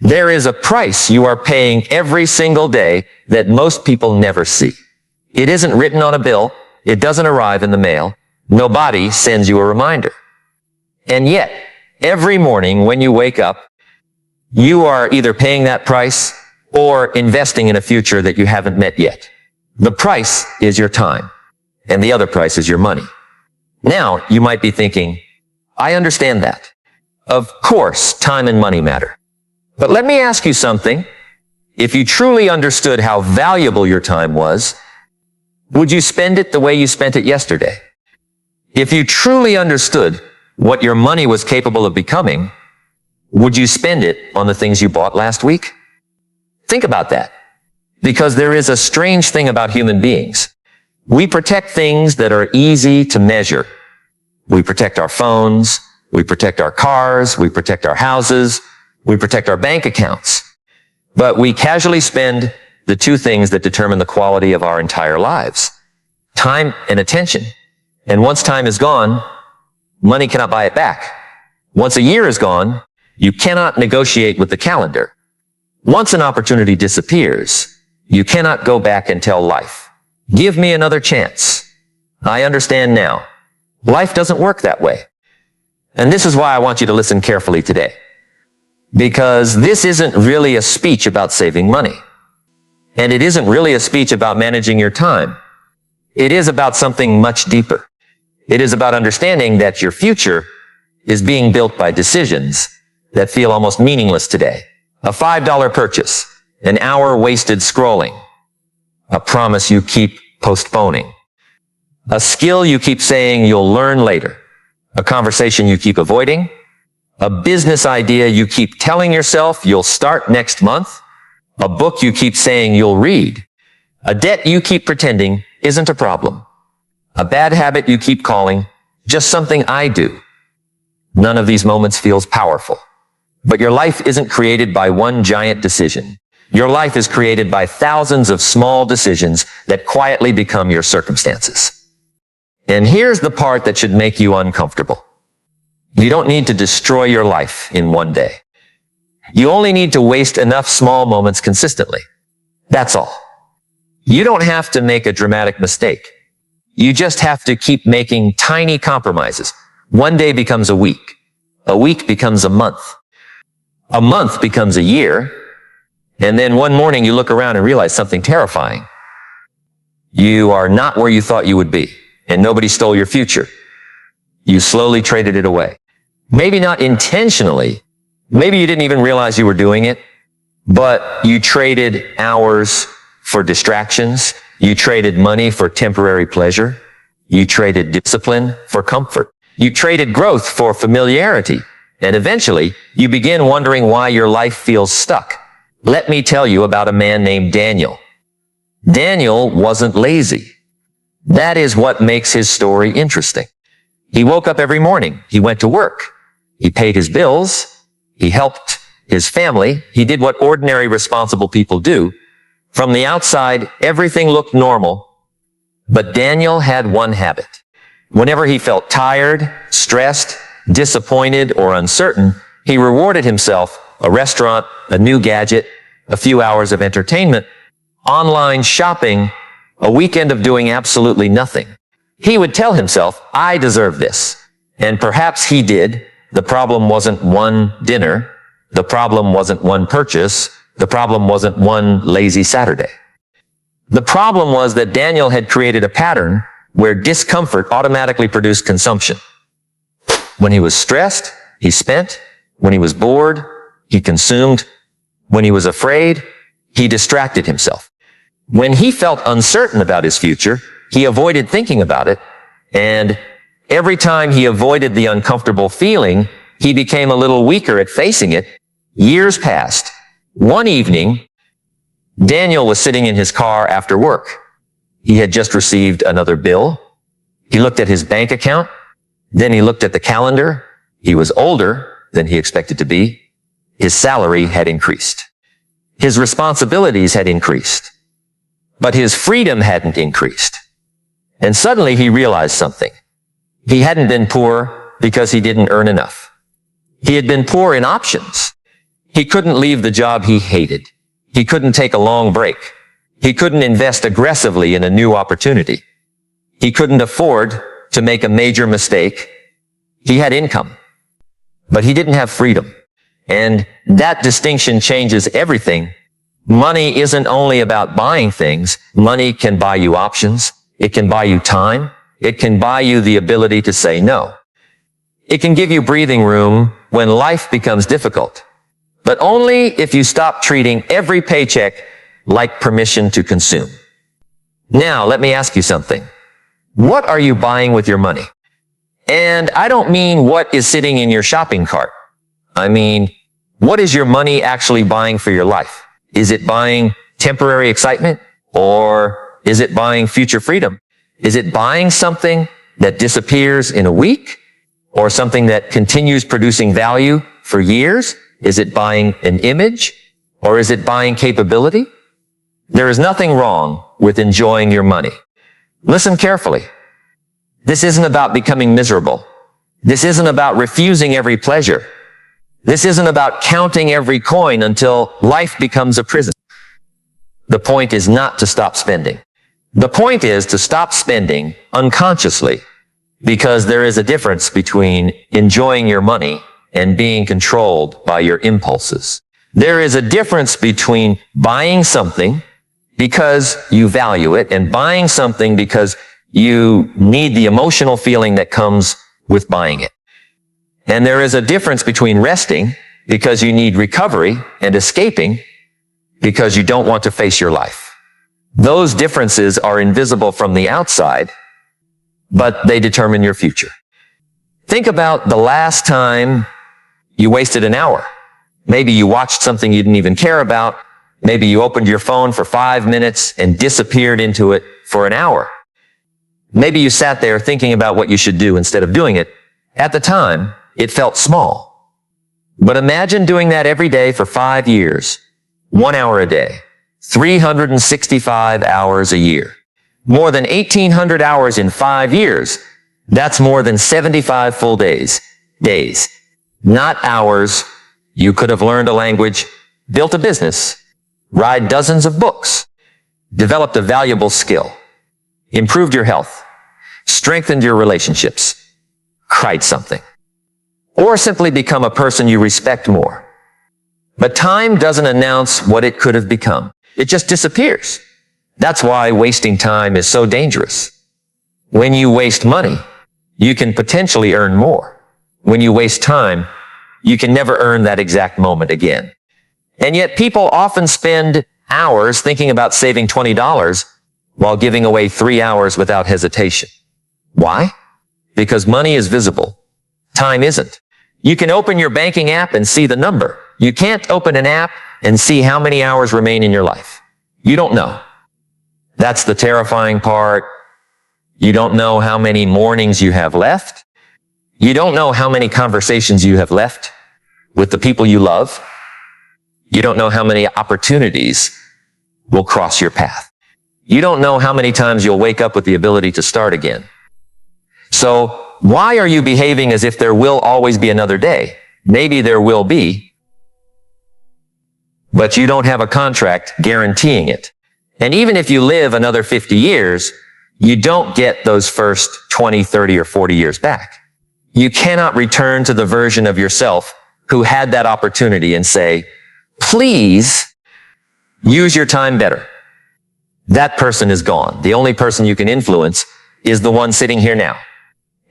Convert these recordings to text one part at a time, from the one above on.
There is a price you are paying every single day that most people never see. It isn't written on a bill. It doesn't arrive in the mail. Nobody sends you a reminder. And yet, every morning when you wake up, you are either paying that price or investing in a future that you haven't met yet. The price is your time, and the other price is your money. Now, you might be thinking, I understand that. Of course, time and money matter. But let me ask you something. If you truly understood how valuable your time was, would you spend it the way you spent it yesterday? If you truly understood what your money was capable of becoming, would you spend it on the things you bought last week? Think about that. Because there is a strange thing about human beings. We protect things that are easy to measure. We protect our phones. We protect our cars. We protect our houses. We protect our bank accounts. But we casually spend the two things that determine the quality of our entire lives. Time and attention. And once time is gone, money cannot buy it back. Once a year is gone, you cannot negotiate with the calendar. Once an opportunity disappears, you cannot go back and tell life, give me another chance. I understand now. Life doesn't work that way. And this is why I want you to listen carefully today. Because this isn't really a speech about saving money. And it isn't really a speech about managing your time. It is about something much deeper. It is about understanding that your future is being built by decisions that feel almost meaningless today. A $5 purchase, an hour wasted scrolling, a promise you keep postponing, a skill you keep saying you'll learn later, a conversation you keep avoiding, a business idea you keep telling yourself you'll start next month, a book you keep saying you'll read, a debt you keep pretending isn't a problem, a bad habit you keep calling just something I do. None of these moments feels powerful. But your life isn't created by one giant decision. Your life is created by thousands of small decisions that quietly become your circumstances. And here's the part that should make you uncomfortable. You don't need to destroy your life in one day. You only need to waste enough small moments consistently. That's all. You don't have to make a dramatic mistake. You just have to keep making tiny compromises. One day becomes a week becomes a month becomes a year, and then one morning you look around and realize something terrifying. You are not where you thought you would be, and nobody stole your future. You slowly traded it away. Maybe not intentionally. Maybe you didn't even realize you were doing it, but you traded hours for distractions. You traded money for temporary pleasure. You traded discipline for comfort. You traded growth for familiarity. And eventually, you begin wondering why your life feels stuck. Let me tell you about a man named Daniel. Daniel wasn't lazy. That is what makes his story interesting. He woke up every morning. He went to work. He paid his bills. He helped his family. He did what ordinary responsible people do. From the outside, everything looked normal. But Daniel had one habit. Whenever he felt tired, stressed, disappointed, or uncertain, he rewarded himself a restaurant, a new gadget, a few hours of entertainment, online shopping, a weekend of doing absolutely nothing. He would tell himself, I deserve this. And perhaps he did. The problem wasn't one dinner. The problem wasn't one purchase. The problem wasn't one lazy Saturday. The problem was that Daniel had created a pattern where discomfort automatically produced consumption. When he was stressed, he spent. When he was bored, he consumed. When he was afraid, he distracted himself. When he felt uncertain about his future, he avoided thinking about it. And every time he avoided the uncomfortable feeling, he became a little weaker at facing it. Years passed. One evening, Daniel was sitting in his car after work. He had just received another bill. He looked at his bank account. Then he looked at the calendar. He was older than he expected to be. His salary had increased. His responsibilities had increased. But his freedom hadn't increased. And suddenly he realized something. He hadn't been poor because he didn't earn enough. He had been poor in options. He couldn't leave the job he hated. He couldn't take a long break. He couldn't invest aggressively in a new opportunity. He couldn't afford to make a major mistake. He had income, but he didn't have freedom. And that distinction changes everything. Money isn't only about buying things. Money can buy you options. It can buy you time. It can buy you the ability to say no. It can give you breathing room when life becomes difficult, but only if you stop treating every paycheck like permission to consume. Now, let me ask you something. What are you buying with your money? And I don't mean what is sitting in your shopping cart. I mean, what is your money actually buying for your life? Is it buying temporary excitement? Or is it buying future freedom? Is it buying something that disappears in a week? Or something that continues producing value for years? Is it buying an image? Or is it buying capability? There is nothing wrong with enjoying your money. Listen carefully. This isn't about becoming miserable. This isn't about refusing every pleasure. This isn't about counting every coin until life becomes a prison. The point is not to stop spending. The point is to stop spending unconsciously, because there is a difference between enjoying your money and being controlled by your impulses. There is a difference between buying something because you value it and buying something because you need the emotional feeling that comes with buying it. And there is a difference between resting because you need recovery and escaping because you don't want to face your life. Those differences are invisible from the outside, but they determine your future. Think about the last time you wasted an hour. Maybe you watched something you didn't even care about. Maybe you opened your phone for 5 minutes and disappeared into it for an hour. Maybe you sat there thinking about what you should do instead of doing it. At the time, it felt small. But imagine doing that every day for 5 years, 1 hour a day, 365 hours a year. More than 1,800 hours in 5 years. That's more than 75 full days. Days. Not hours. You could have learned a language, built a business, read dozens of books, developed a valuable skill, improved your health, strengthened your relationships, cried something, or simply become a person you respect more. But time doesn't announce what it could have become. It just disappears. That's why wasting time is so dangerous. When you waste money, you can potentially earn more. When you waste time, you can never earn that exact moment again. And yet people often spend hours thinking about saving $20 while giving away 3 hours without hesitation. Why? Because money is visible. Time isn't. You can open your banking app and see the number. You can't open an app and see how many hours remain in your life. You don't know. That's the terrifying part. You don't know how many mornings you have left. You don't know how many conversations you have left with the people you love. You don't know how many opportunities will cross your path. You don't know how many times you'll wake up with the ability to start again. So why are you behaving as if there will always be another day? Maybe there will be, but you don't have a contract guaranteeing it. And even if you live another 50 years, you don't get those first 20, 30, or 40 years back. You cannot return to the version of yourself who had that opportunity and say, please use your time better. That person is gone. The only person you can influence is the one sitting here now.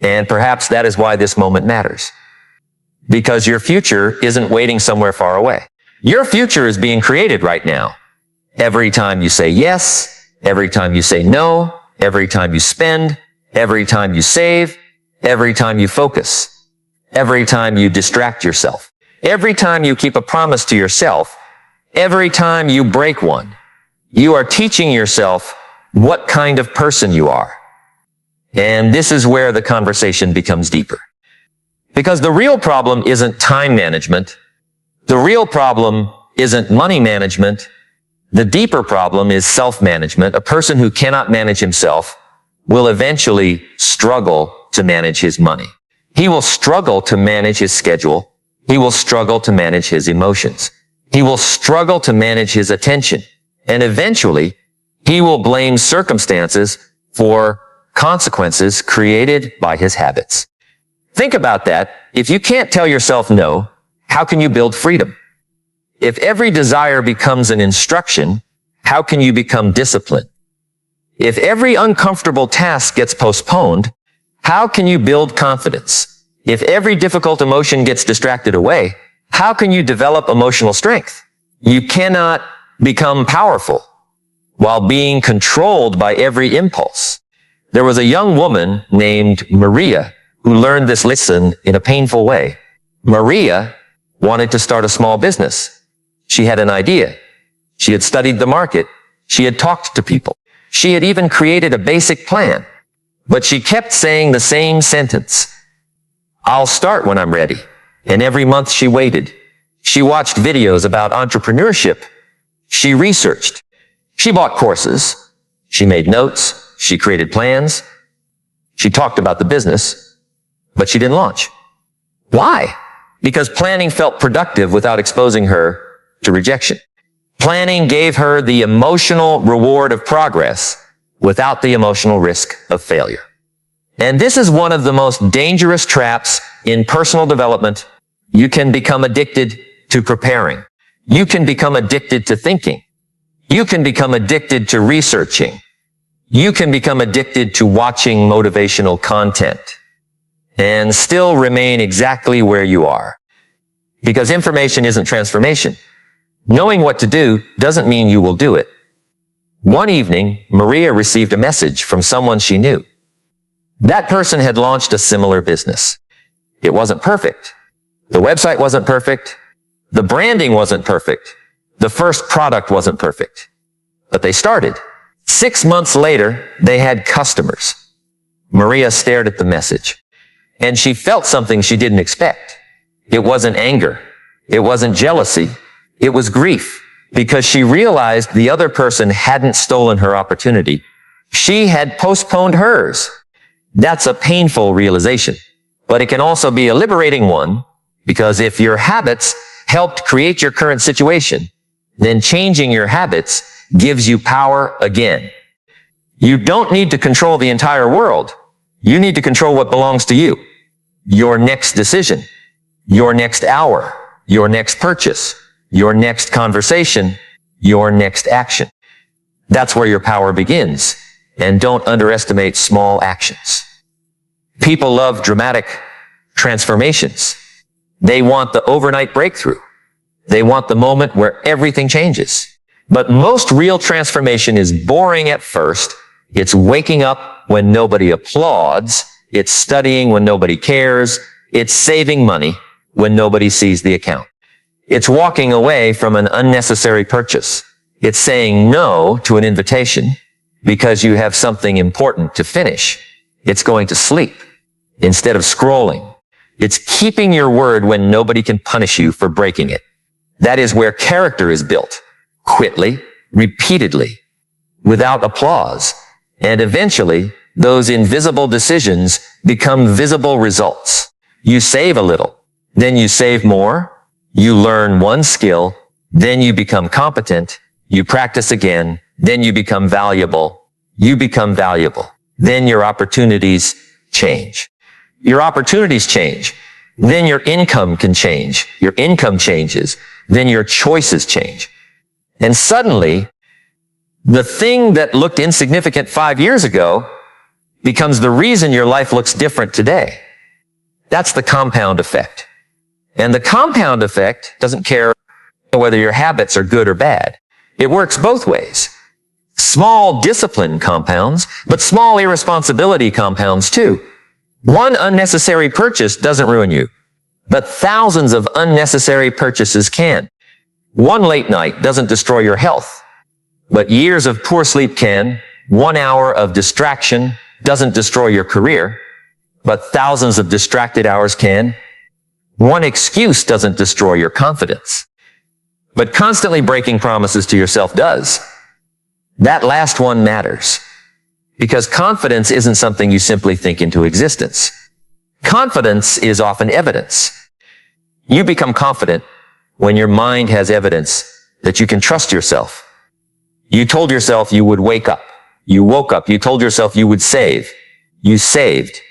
And perhaps that is why this moment matters. Because your future isn't waiting somewhere far away. Your future is being created right now. Every time you say yes, every time you say no, every time you spend, every time you save, every time you focus, every time you distract yourself, every time you keep a promise to yourself, every time you break one, you are teaching yourself what kind of person you are. And this is where the conversation becomes deeper. Because the real problem isn't time management. The real problem isn't money management. The deeper problem is self-management. A person who cannot manage himself will eventually struggle to manage his money. He will struggle to manage his schedule. He will struggle to manage his emotions. He will struggle to manage his attention. And eventually, he will blame circumstances for consequences created by his habits. Think about that. If you can't tell yourself no, how can you build freedom? If every desire becomes an instruction, how can you become disciplined? If every uncomfortable task gets postponed, how can you build confidence? If every difficult emotion gets distracted away, how can you develop emotional strength? You cannot become powerful while being controlled by every impulse. There was a young woman named Maria who learned this lesson in a painful way. Maria wanted to start a small business. She had an idea. She had studied the market. She had talked to people. She had even created a basic plan. But she kept saying the same sentence. I'll start when I'm ready. And every month she waited. She watched videos about entrepreneurship. She researched. She bought courses. She made notes. She created plans. She talked about the business, but she didn't launch. Why? Because planning felt productive without exposing her to rejection. Planning gave her the emotional reward of progress without the emotional risk of failure. And this is one of the most dangerous traps in personal development. You can become addicted to preparing. You can become addicted to thinking. You can become addicted to researching. You can become addicted to watching motivational content and still remain exactly where you are. Because information isn't transformation. Knowing what to do doesn't mean you will do it. One evening, Maria received a message from someone she knew. That person had launched a similar business. It wasn't perfect. The website wasn't perfect. The branding wasn't perfect. The first product wasn't perfect. But they started. 6 months later, they had customers. Maria stared at the message, and she felt something she didn't expect. It wasn't anger. It wasn't jealousy. It was grief, because she realized the other person hadn't stolen her opportunity. She had postponed hers. That's a painful realization, but it can also be a liberating one, because if your habits helped create your current situation, then changing your habits gives you power again. You don't need to control the entire world. You need to control what belongs to you. Your next decision, your next hour, your next purchase, your next conversation, your next action. That's where your power begins. And don't underestimate small actions. People love dramatic transformations. They want the overnight breakthrough. They want the moment where everything changes. But most real transformation is boring at first. It's waking up when nobody applauds. It's studying when nobody cares. It's saving money when nobody sees the account. It's walking away from an unnecessary purchase. It's saying no to an invitation because you have something important to finish. It's going to sleep instead of scrolling. It's keeping your word when nobody can punish you for breaking it. That is where character is built. Quickly, repeatedly, without applause. And eventually, those invisible decisions become visible results. You save a little, then you save more. You learn one skill, then you become competent. You practice again, then you become valuable. You become valuable. Then your opportunities change. Your opportunities change. Then your income can change. Your income changes. Then your choices change. And suddenly, the thing that looked insignificant 5 years ago becomes the reason your life looks different today. That's the compound effect. And the compound effect doesn't care whether your habits are good or bad. It works both ways. Small discipline compounds, but small irresponsibility compounds too. One unnecessary purchase doesn't ruin you, but thousands of unnecessary purchases can. One late night doesn't destroy your health, but years of poor sleep can. 1 hour of distraction doesn't destroy your career, but thousands of distracted hours can. One excuse doesn't destroy your confidence, but constantly breaking promises to yourself does. That last one matters, because confidence isn't something you simply think into existence. Confidence is often evidence. You become confident when your mind has evidence that you can trust yourself. You told yourself you would wake up. You woke up. You told yourself you would save. You saved.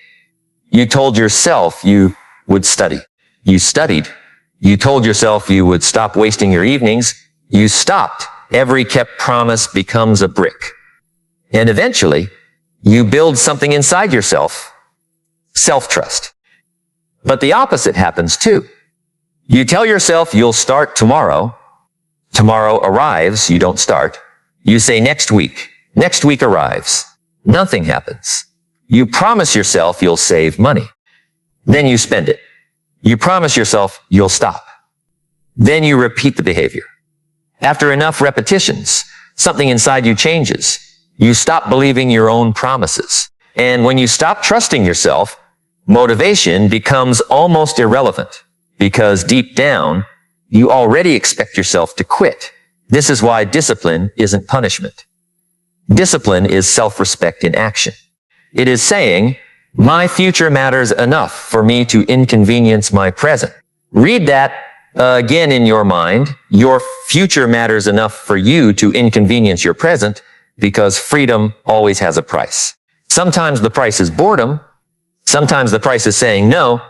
You told yourself you would study. You studied. You told yourself you would stop wasting your evenings. You stopped. Every kept promise becomes a brick. And eventually, you build something inside yourself, self-trust. But the opposite happens too. You tell yourself you'll start tomorrow. Tomorrow arrives, you don't start. You say next week. Next week arrives. Nothing happens. You promise yourself you'll save money. Then you spend it. You promise yourself you'll stop. Then you repeat the behavior. After enough repetitions, something inside you changes. You stop believing your own promises. And when you stop trusting yourself, motivation becomes almost irrelevant because deep down, you already expect yourself to quit. This is why discipline isn't punishment. Discipline is self-respect in action. It is saying, my future matters enough for me to inconvenience my present. Read that again in your mind. Your future matters enough for you to inconvenience your present because freedom always has a price. Sometimes the price is boredom. Sometimes the price is saying no.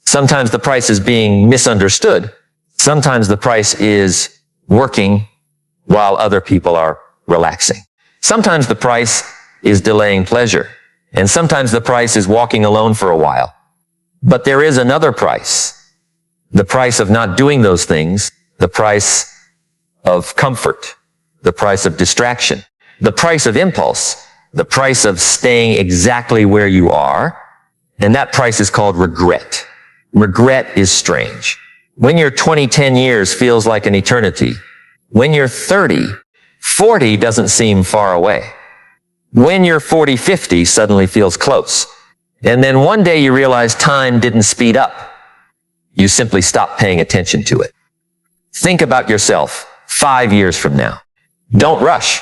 Sometimes the price is being misunderstood. Sometimes the price is working while other people are relaxing. Sometimes the price is delaying pleasure. And sometimes the price is walking alone for a while. But there is another price. The price of not doing those things. The price of comfort. The price of distraction. The price of impulse. The price of staying exactly where you are. And that price is called regret. Regret is strange. When you're 20, 10 years feels like an eternity. When you're 30, 40 doesn't seem far away. When you're 40, 50 suddenly feels close. And then one day you realize time didn't speed up. You simply stopped paying attention to it. Think about yourself 5 years from now. Don't rush.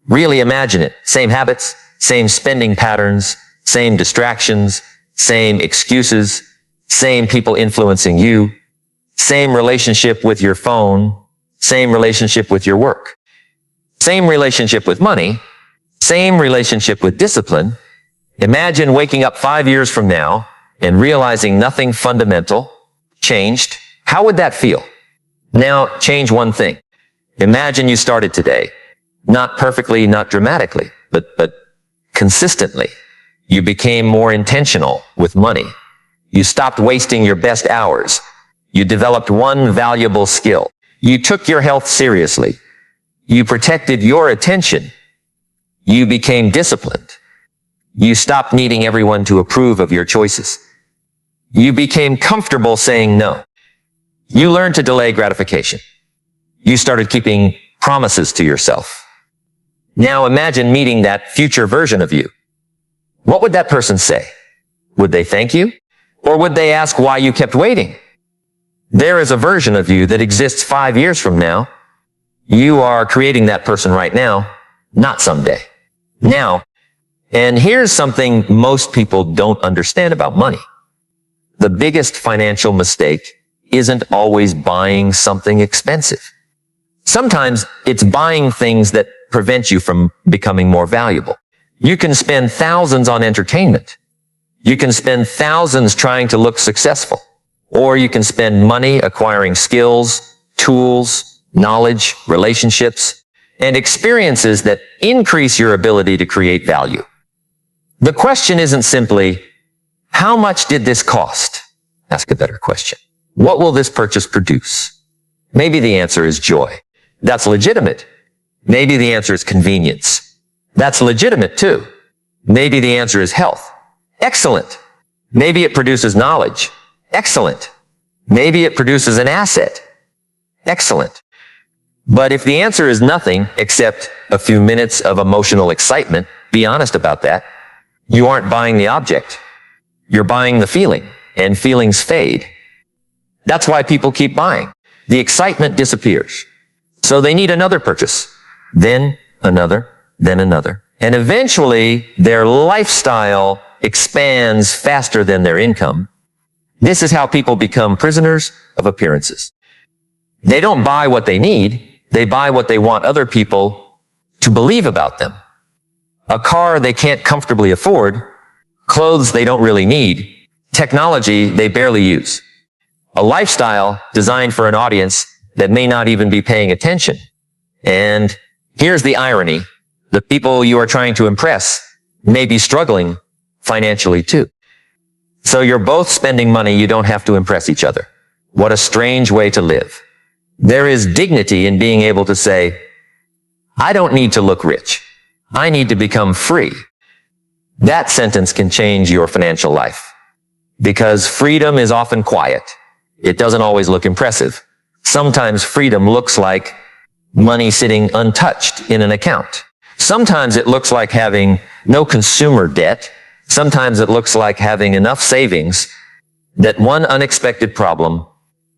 Really imagine it. Same habits, same spending patterns, same distractions, same excuses, same people influencing you, same relationship with your phone, same relationship with your work, same relationship with money, same relationship with discipline. Imagine waking up 5 years from now and realizing nothing fundamental changed. How would that feel? Now, change one thing. Imagine you started today. Not perfectly, not dramatically, but consistently. You became more intentional with money. You stopped wasting your best hours. You developed one valuable skill. You took your health seriously. You protected your attention. You became disciplined. You stopped needing everyone to approve of your choices. You became comfortable saying no. You learned to delay gratification. You started keeping promises to yourself. Now imagine meeting that future version of you. What would that person say? Would they thank you? Or would they ask why you kept waiting? There is a version of you that exists 5 years from now. You are creating that person right now, not someday. Now, and here's something most people don't understand about money. The biggest financial mistake isn't always buying something expensive. Sometimes it's buying things that prevent you from becoming more valuable. You can spend thousands on entertainment. You can spend thousands trying to look successful. Or you can spend money acquiring skills, tools, knowledge, relationships, and experiences that increase your ability to create value. The question isn't simply, how much did this cost? Ask a better question. What will this purchase produce? Maybe the answer is joy. That's legitimate. Maybe the answer is convenience. That's legitimate too. Maybe the answer is health. Excellent. Maybe it produces knowledge. Excellent. Maybe it produces an asset. Excellent. But if the answer is nothing except a few minutes of emotional excitement, be honest about that. You aren't buying the object. You're buying the feeling, and feelings fade. That's why people keep buying. The excitement disappears. So they need another purchase, then another, then another. And eventually their lifestyle expands faster than their income. This is how people become prisoners of appearances. They don't buy what they need. They buy what they want other people to believe about them. A car they can't comfortably afford, clothes they don't really need, technology they barely use. A lifestyle designed for an audience that may not even be paying attention. And here's the irony. The people you are trying to impress may be struggling financially too. So you're both spending money you don't have to impress each other. What a strange way to live. There is dignity in being able to say, I don't need to look rich. I need to become free. That sentence can change your financial life. Because freedom is often quiet. It doesn't always look impressive. Sometimes freedom looks like money sitting untouched in an account. Sometimes it looks like having no consumer debt. Sometimes it looks like having enough savings that one unexpected problem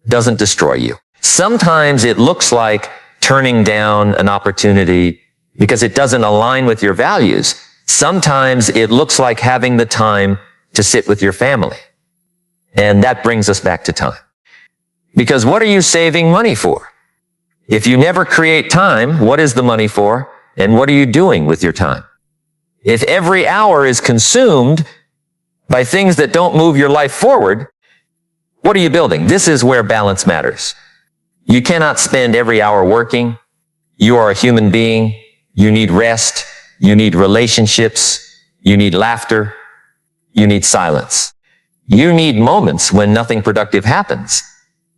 doesn't destroy you. Sometimes it looks like turning down an opportunity because it doesn't align with your values. Sometimes it looks like having the time to sit with your family. And that brings us back to time. Because what are you saving money for? If you never create time, what is the money for? And what are you doing with your time? If every hour is consumed by things that don't move your life forward, what are you building? This is where balance matters. You cannot spend every hour working. You are a human being. You need rest. You need relationships. You need laughter. You need silence. You need moments when nothing productive happens.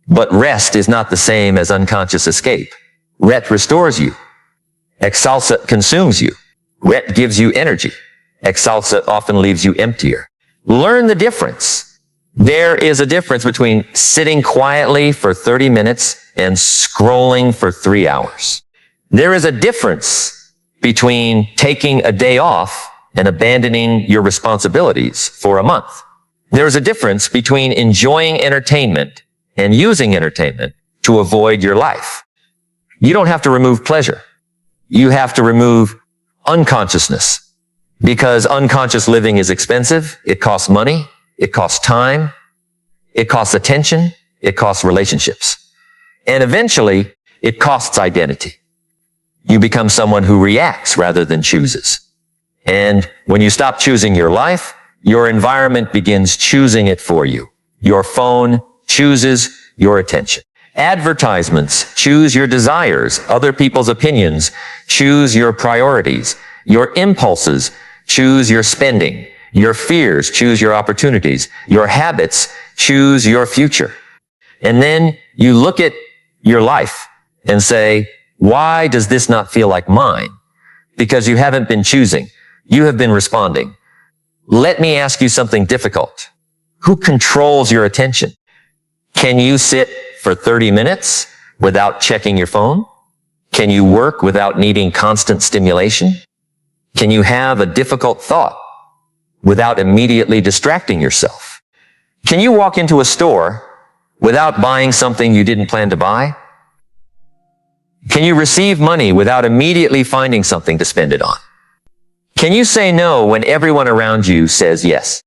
But rest is not the same as unconscious escape. Rest restores you. Exalsa consumes you. Rest gives you energy. Exalsa often leaves you emptier. Learn the difference. There is a difference between sitting quietly for 30 minutes and scrolling for 3 hours. There is a difference between taking a day off and abandoning your responsibilities for a month. There is a difference between enjoying entertainment and using entertainment to avoid your life. You don't have to remove pleasure. You have to remove unconsciousness, because unconscious living is expensive. It costs money. It costs time. It costs attention. It costs relationships. And eventually, it costs identity. You become someone who reacts rather than chooses. And when you stop choosing your life, your environment begins choosing it for you. Your phone chooses your attention. Advertisements choose your desires. Other people's opinions choose your priorities. Your impulses choose your spending. Your fears choose your opportunities. Your habits choose your future. And then you look at your life and say, why does this not feel like mine? Because you haven't been choosing. You have been responding. Let me ask you something difficult. Who controls your attention? Can you sit for 30 minutes without checking your phone? Can you work without needing constant stimulation? Can you have a difficult thought without immediately distracting yourself? Can you walk into a store without buying something you didn't plan to buy? Can you receive money without immediately finding something to spend it on? Can you say no when everyone around you says yes?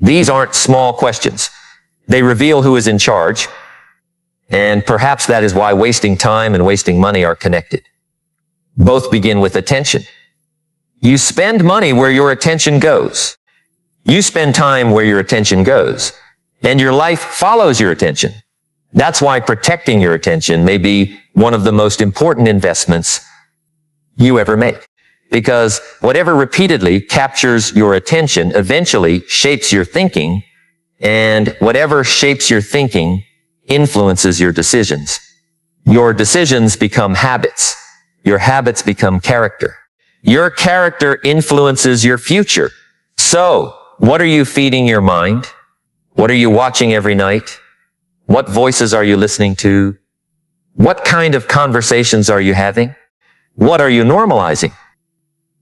These aren't small questions. They reveal who is in charge, and perhaps that is why wasting time and wasting money are connected. Both begin with attention. You spend money where your attention goes. You spend time where your attention goes, and your life follows your attention. That's why protecting your attention may be one of the most important investments you ever make. Because whatever repeatedly captures your attention eventually shapes your thinking, and whatever shapes your thinking influences your decisions. Your decisions become habits. Your habits become character. Your character influences your future. So, what are you feeding your mind? What are you watching every night? What voices are you listening to? What kind of conversations are you having? What are you normalizing?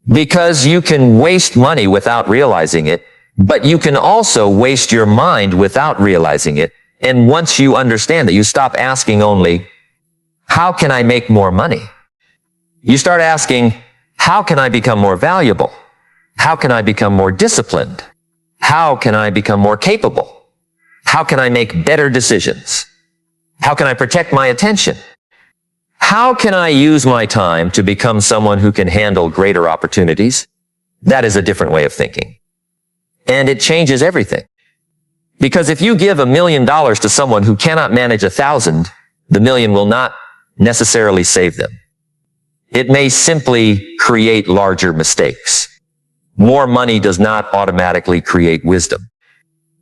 Because you can waste money without realizing it, but you can also waste your mind without realizing it. And once you understand that, you stop asking only, how can I make more money? You start asking, how can I become more valuable? How can I become more disciplined? How can I become more capable? How can I make better decisions? How can I protect my attention? How can I use my time to become someone who can handle greater opportunities? That is a different way of thinking. And it changes everything. Because if you give $1 million to someone who cannot manage 1,000, the million will not necessarily save them. It may simply create larger mistakes. More money does not automatically create wisdom.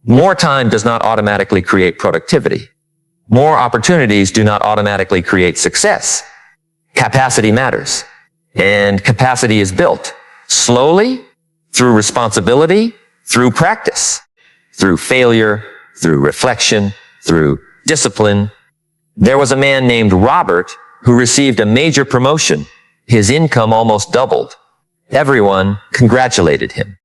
More time does not automatically create productivity. More opportunities do not automatically create success. Capacity matters. And capacity is built slowly, through responsibility, through practice, through failure, through reflection, through discipline. There was a man named Robert who received a major promotion. His income almost doubled. Everyone congratulated him.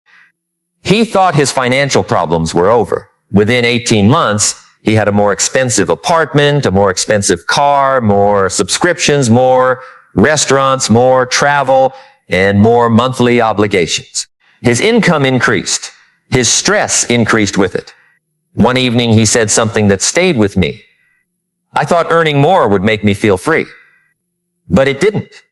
He thought his financial problems were over. Within 18 months, he had a more expensive apartment, a more expensive car, more subscriptions, more restaurants, more travel, and more monthly obligations. His income increased. His stress increased with it. One evening he said something that stayed with me. I thought earning more would make me feel free. But it didn't.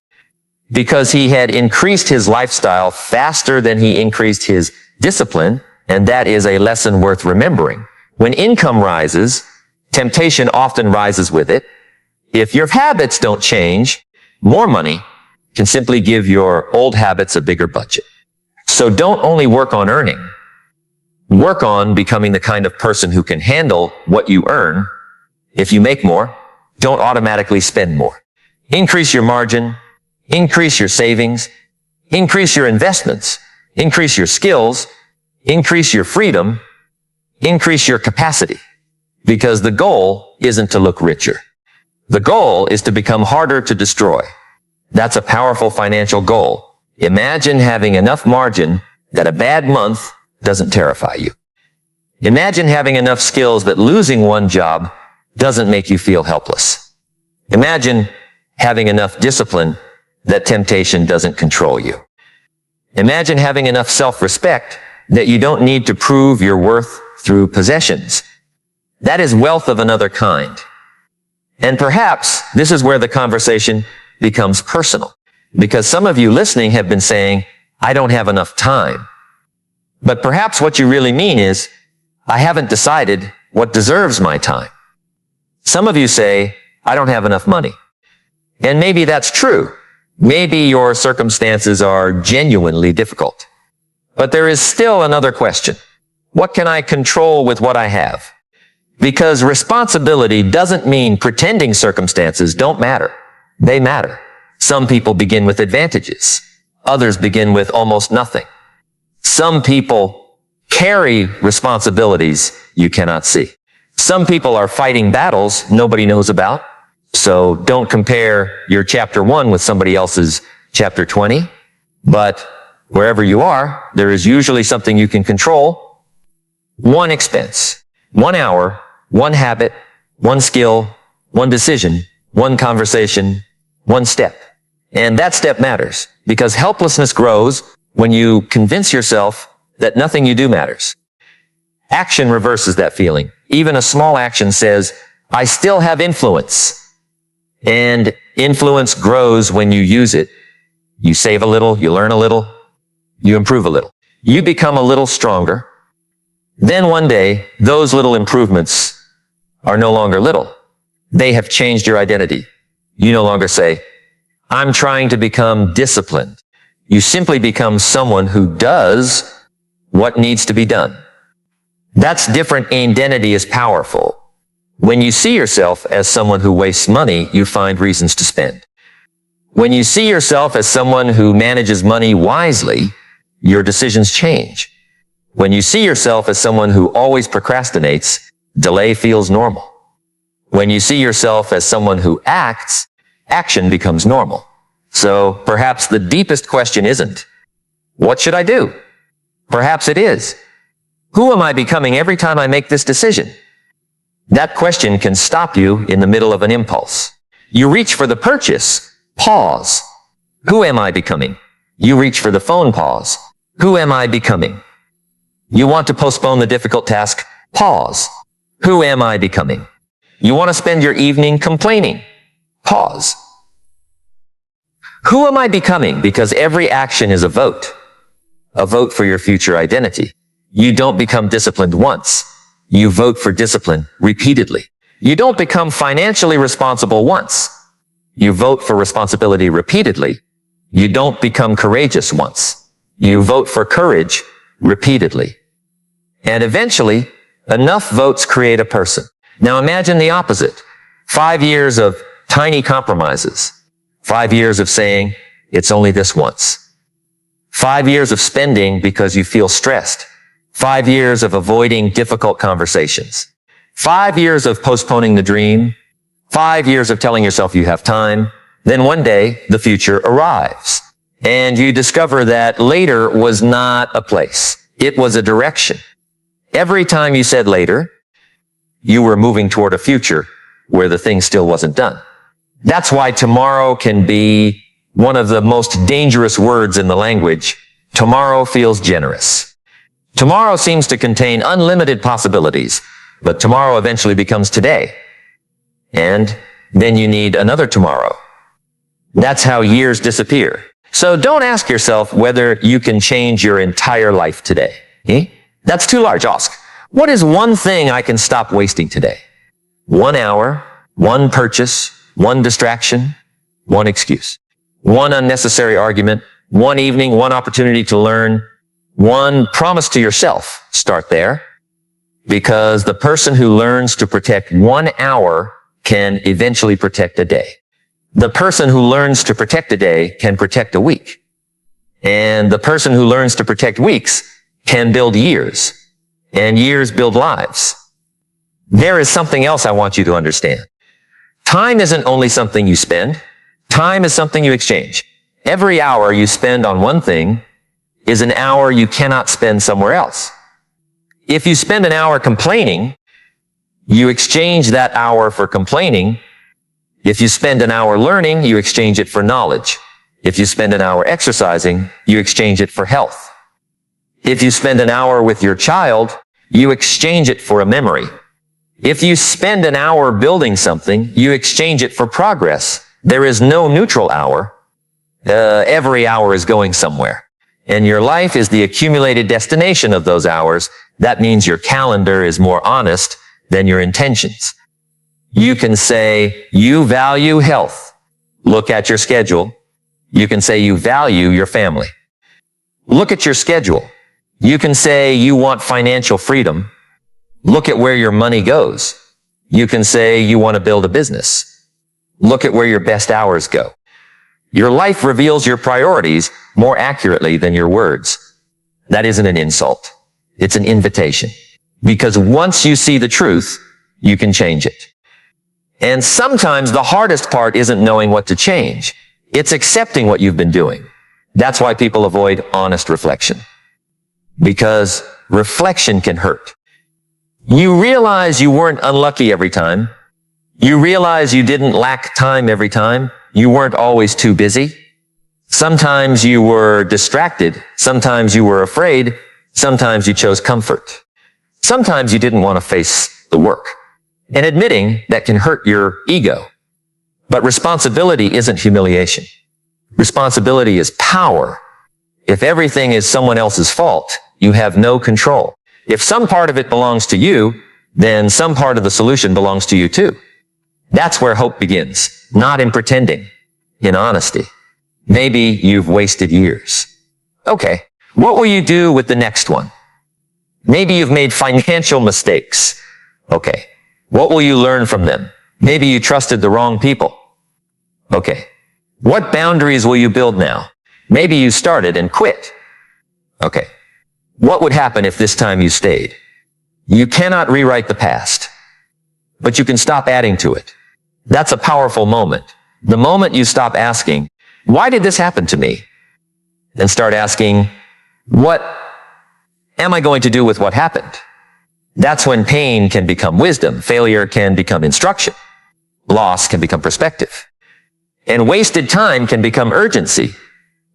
Because he had increased his lifestyle faster than he increased his discipline, and that is a lesson worth remembering. When income rises, temptation often rises with it. If your habits don't change, more money can simply give your old habits a bigger budget. So don't only work on earning. Work on becoming the kind of person who can handle what you earn. If you make more, don't automatically spend more. Increase your margin, increase your savings, increase your investments, increase your skills, increase your freedom, increase your capacity. Because the goal isn't to look richer. The goal is to become harder to destroy. That's a powerful financial goal. Imagine having enough margin that a bad month doesn't terrify you. Imagine having enough skills that losing one job doesn't make you feel helpless. Imagine having enough discipline that temptation doesn't control you. Imagine having enough self-respect that you don't need to prove your worth through possessions. That is wealth of another kind. And perhaps this is where the conversation becomes personal. Because some of you listening have been saying, I don't have enough time. But perhaps what you really mean is, I haven't decided what deserves my time. Some of you say, I don't have enough money. And maybe that's true. Maybe your circumstances are genuinely difficult. But there is still another question. What can I control with what I have? Because responsibility doesn't mean pretending circumstances don't matter. They matter. Some people begin with advantages. Others begin with almost nothing. Some people carry responsibilities you cannot see. Some people are fighting battles nobody knows about. So don't compare your chapter 1 with somebody else's chapter 20. But wherever you are, there is usually something you can control. One expense, 1 hour, one habit, one skill, one decision, one conversation, one step. And that step matters because helplessness grows when you convince yourself that nothing you do matters. Action reverses that feeling. Even a small action says, I still have influence. And influence grows when you use it. You save a little, you learn a little, you improve a little. You become a little stronger. Then one day, those little improvements are no longer little. They have changed your identity. You no longer say, I'm trying to become disciplined. You simply become someone who does what needs to be done. That's different. Identity is powerful. When you see yourself as someone who wastes money, you find reasons to spend. When you see yourself as someone who manages money wisely, your decisions change. When you see yourself as someone who always procrastinates, delay feels normal. When you see yourself as someone who acts, action becomes normal. So perhaps the deepest question isn't, what should I do? Perhaps it is, who am I becoming every time I make this decision? That question can stop you in the middle of an impulse. You reach for the purchase, pause. Who am I becoming? You reach for the phone, pause. Who am I becoming? You want to postpone the difficult task, pause. Who am I becoming? You want to spend your evening complaining. Pause. Who am I becoming? Because every action is a vote for your future identity. You don't become disciplined once. You vote for discipline repeatedly. You don't become financially responsible once. You vote for responsibility repeatedly. You don't become courageous once. You vote for courage repeatedly. And eventually, enough votes create a person. Now imagine the opposite. 5 years of tiny compromises. 5 years of saying, it's only this once. 5 years of spending because you feel stressed. 5 years of avoiding difficult conversations. 5 years of postponing the dream. 5 years of telling yourself you have time. Then one day, the future arrives. And you discover that later was not a place. It was a direction. Every time you said later, you were moving toward a future where the thing still wasn't done. That's why tomorrow can be one of the most dangerous words in the language. Tomorrow feels generous. Tomorrow seems to contain unlimited possibilities, but tomorrow eventually becomes today. And then you need another tomorrow. That's how years disappear. So don't ask yourself whether you can change your entire life today. That's too large. Ask, what is one thing I can stop wasting today? 1 hour, one purchase, one distraction, one excuse, one unnecessary argument, one evening, one opportunity to learn, one promise to yourself. Start there. Because the person who learns to protect 1 hour can eventually protect a day. The person who learns to protect a day can protect a week. And the person who learns to protect weeks can build years. And years build lives. There is something else I want you to understand. Time isn't only something you spend. Time is something you exchange. Every hour you spend on one thing is an hour you cannot spend somewhere else. If you spend an hour complaining, you exchange that hour for complaining. If you spend an hour learning, you exchange it for knowledge. If you spend an hour exercising, you exchange it for health. If you spend an hour with your child, you exchange it for a memory. If you spend an hour building something, you exchange it for progress. There is no neutral hour. Every hour is going somewhere. And your life is the accumulated destination of those hours. That means your calendar is more honest than your intentions. You can say you value health. Look at your schedule. You can say you value your family. Look at your schedule. You can say you want financial freedom. Look at where your money goes. You can say you want to build a business. Look at where your best hours go. Your life reveals your priorities more accurately than your words. That isn't an insult. It's an invitation. Because once you see the truth, you can change it. And sometimes the hardest part isn't knowing what to change. It's accepting what you've been doing. That's why people avoid honest reflection. Because reflection can hurt. You realize you weren't unlucky every time. You realize you didn't lack time every time. You weren't always too busy. Sometimes you were distracted. Sometimes you were afraid. Sometimes you chose comfort. Sometimes you didn't want to face the work. And admitting that can hurt your ego. But responsibility isn't humiliation. Responsibility is power. If everything is someone else's fault, you have no control. If some part of it belongs to you, then some part of the solution belongs to you too. That's where hope begins. Not in pretending, in honesty. Maybe you've wasted years. Okay, what will you do with the next one? Maybe you've made financial mistakes. Okay, what will you learn from them? Maybe you trusted the wrong people. Okay, what boundaries will you build now? Maybe you started and quit. Okay, what would happen if this time you stayed? You cannot rewrite the past, but you can stop adding to it. That's a powerful moment. The moment you stop asking, why did this happen to me? And start asking, what am I going to do with what happened? That's when pain can become wisdom. Failure can become instruction. Loss can become perspective. And wasted time can become urgency.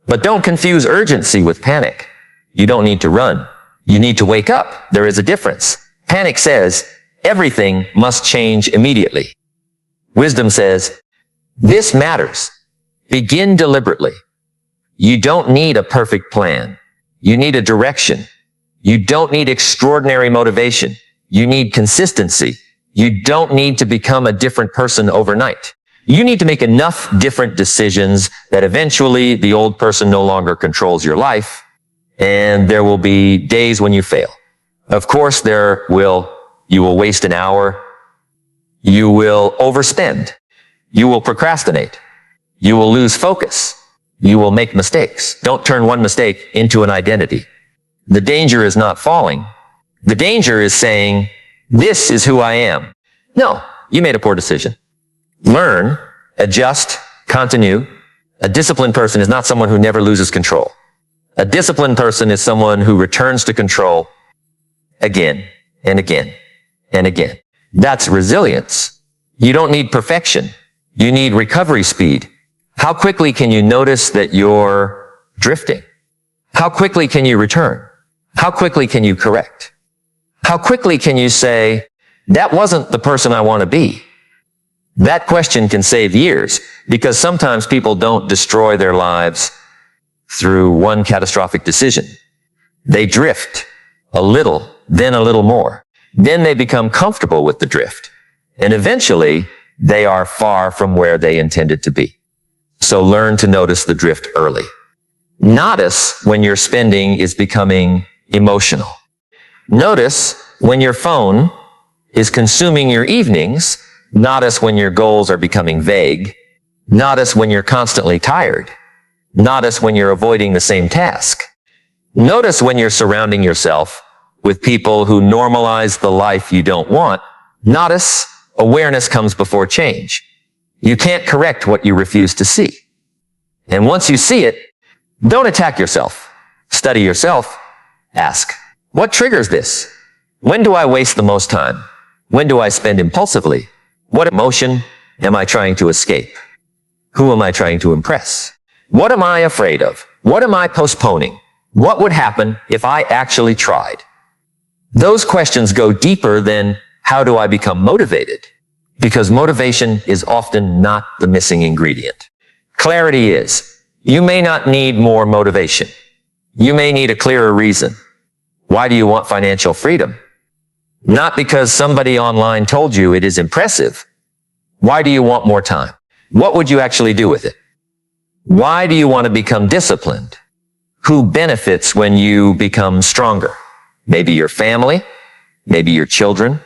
But don't confuse urgency with panic. You don't need to run. You need to wake up. There is a difference. Panic says, Everything must change immediately. Wisdom says, this matters. Begin deliberately. You don't need a perfect plan. You need a direction. You don't need extraordinary motivation. You need consistency. You don't need to become a different person overnight. You need to make enough different decisions that eventually the old person no longer controls your life, and there will be days when you fail. Of course, you will waste an hour. You will overspend. You will procrastinate. You will lose focus. You will make mistakes. Don't turn one mistake into an identity. The danger is not falling. The danger is saying, this is who I am. No, you made a poor decision. Learn, adjust, continue. A disciplined person is not someone who never loses control. A disciplined person is someone who returns to control again and again and again. That's resilience. You don't need perfection. You need recovery speed. How quickly can you notice that you're drifting? How quickly can you return? How quickly can you correct? How quickly can you say, that wasn't the person I want to be? That question can save years, because sometimes people don't destroy their lives through one catastrophic decision. They drift a little, then a little more. Then they become comfortable with the drift. And eventually, they are far from where they intended to be. So learn to notice the drift early. Notice when your spending is becoming emotional. Notice when your phone is consuming your evenings. Notice when your goals are becoming vague. Notice when you're constantly tired. Notice when you're avoiding the same task. Notice when you're surrounding yourself with people who normalize the life you don't want. Notice awareness comes before change. You can't correct what you refuse to see. And once you see it, don't attack yourself. Study yourself. Ask, what triggers this? When do I waste the most time? When do I spend impulsively? What emotion am I trying to escape? Who am I trying to impress? What am I afraid of? What am I postponing? What would happen if I actually tried? Those questions go deeper than how do I become motivated? Because motivation is often not the missing ingredient. Clarity is. You may not need more motivation. You may need a clearer reason. Why do you want financial freedom? Not because somebody online told you it is impressive. Why do you want more time? What would you actually do with it? Why do you want to become disciplined? Who benefits when you become stronger? Maybe your family, maybe your children,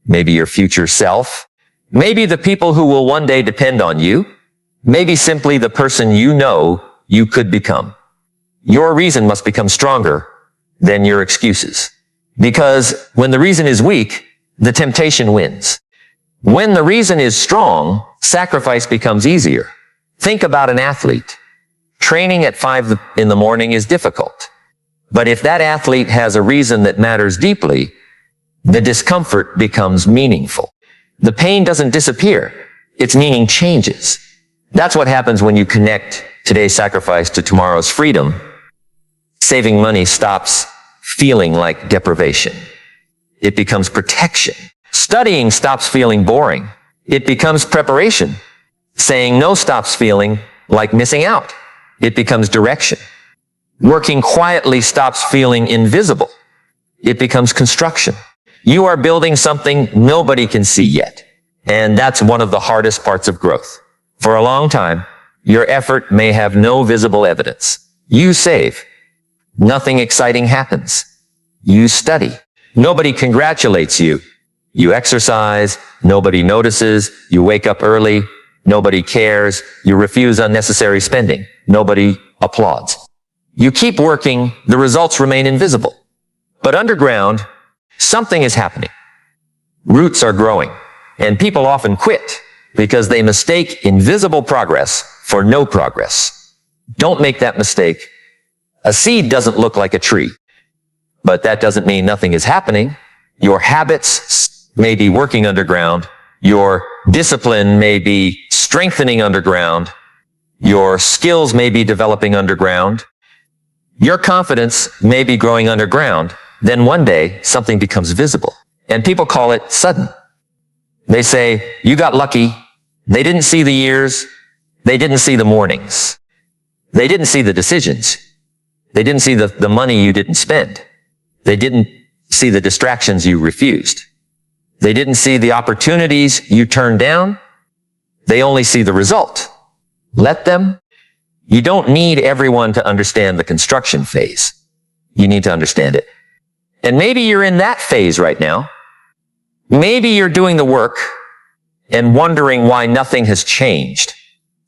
maybe your future self, maybe the people who will one day depend on you, maybe simply the person you know you could become. Your reason must become stronger than your excuses. Because when the reason is weak, the temptation wins. When the reason is strong, sacrifice becomes easier. Think about an athlete. Training at 5 in the morning is difficult. But if that athlete has a reason that matters deeply, the discomfort becomes meaningful. The pain doesn't disappear. Its meaning changes. That's what happens when you connect today's sacrifice to tomorrow's freedom. Saving money stops feeling like deprivation. It becomes protection. Studying stops feeling boring. It becomes preparation. Saying no stops feeling like missing out. It becomes direction. Working quietly stops feeling invisible. It becomes construction. You are building something nobody can see yet. And that's one of the hardest parts of growth. For a long time, your effort may have no visible evidence. You save. Nothing exciting happens. You study. Nobody congratulates you. You exercise. Nobody notices. You wake up early. Nobody cares. You refuse unnecessary spending. Nobody applauds. You keep working. The results remain invisible. But underground, something is happening. Roots are growing. And people often quit because they mistake invisible progress for no progress. Don't make that mistake. A seed doesn't look like a tree. But that doesn't mean nothing is happening. Your habits may be working underground. Your discipline may be strengthening underground. Your skills may be developing underground. Your confidence may be growing underground. Then one day, something becomes visible. And people call it sudden. They say, you got lucky. They didn't see the years. They didn't see the mornings. They didn't see the decisions. They didn't see the money you didn't spend. They didn't see the distractions you refused. They didn't see the opportunities you turned down. They only see the result. Let them. You don't need everyone to understand the construction phase. You need to understand it. And maybe you're in that phase right now. Maybe you're doing the work and wondering why nothing has changed.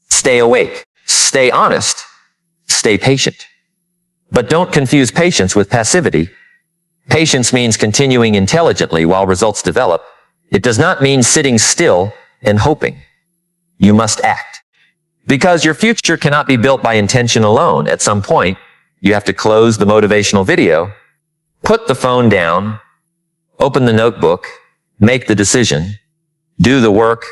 Stay awake. Stay honest. Stay patient. But don't confuse patience with passivity. Patience means continuing intelligently while results develop. It does not mean sitting still and hoping. You must act. Because your future cannot be built by intention alone. At some point, you have to close the motivational video, put the phone down, open the notebook, make the decision, do the work,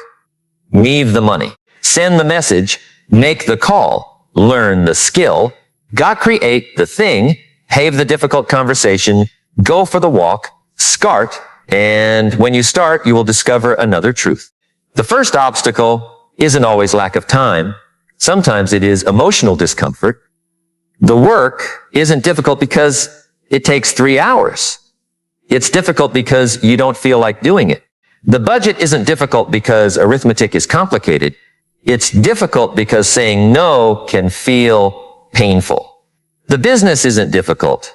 leave the money, send the message, make the call, learn the skill, create the thing, have the difficult conversation, go for the walk, start, and when you start, you will discover another truth. The first obstacle isn't always lack of time. Sometimes it is emotional discomfort. The work isn't difficult because it takes 3 hours. It's difficult because you don't feel like doing it. The budget isn't difficult because arithmetic is complicated. It's difficult because saying no can feel painful. The business isn't difficult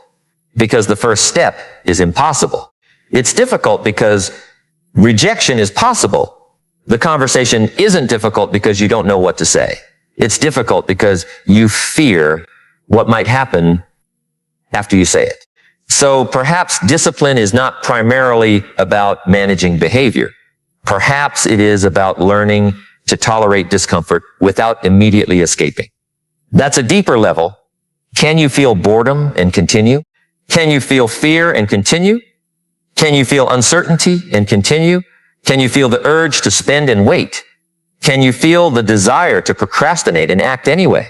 because the first step is impossible. It's difficult because rejection is possible. The conversation isn't difficult because you don't know what to say. It's difficult because you fear what might happen after you say it. So perhaps discipline is not primarily about managing behavior. Perhaps it is about learning to tolerate discomfort without immediately escaping. That's a deeper level. Can you feel boredom and continue? Can you feel fear and continue? Can you feel uncertainty and continue? Can you feel the urge to spend and wait? Can you feel the desire to procrastinate and act anyway?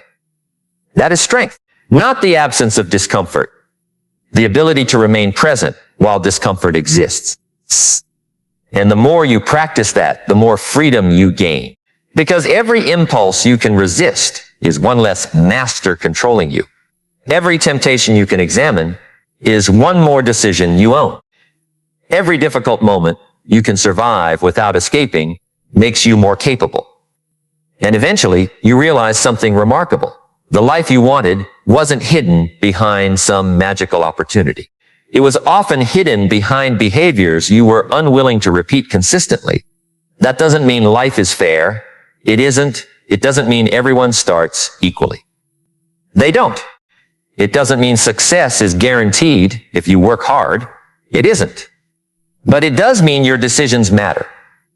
That is strength, not the absence of discomfort. The ability to remain present while discomfort exists. And the more you practice that, the more freedom you gain. Because every impulse you can resist is one less master controlling you. Every temptation you can examine is one more decision you own. Every difficult moment you can survive without escaping makes you more capable. And eventually, you realize something remarkable. The life you wanted wasn't hidden behind some magical opportunity. It was often hidden behind behaviors you were unwilling to repeat consistently. That doesn't mean life is fair. It isn't. It doesn't mean everyone starts equally. They don't. It doesn't mean success is guaranteed if you work hard. It isn't. But it does mean your decisions matter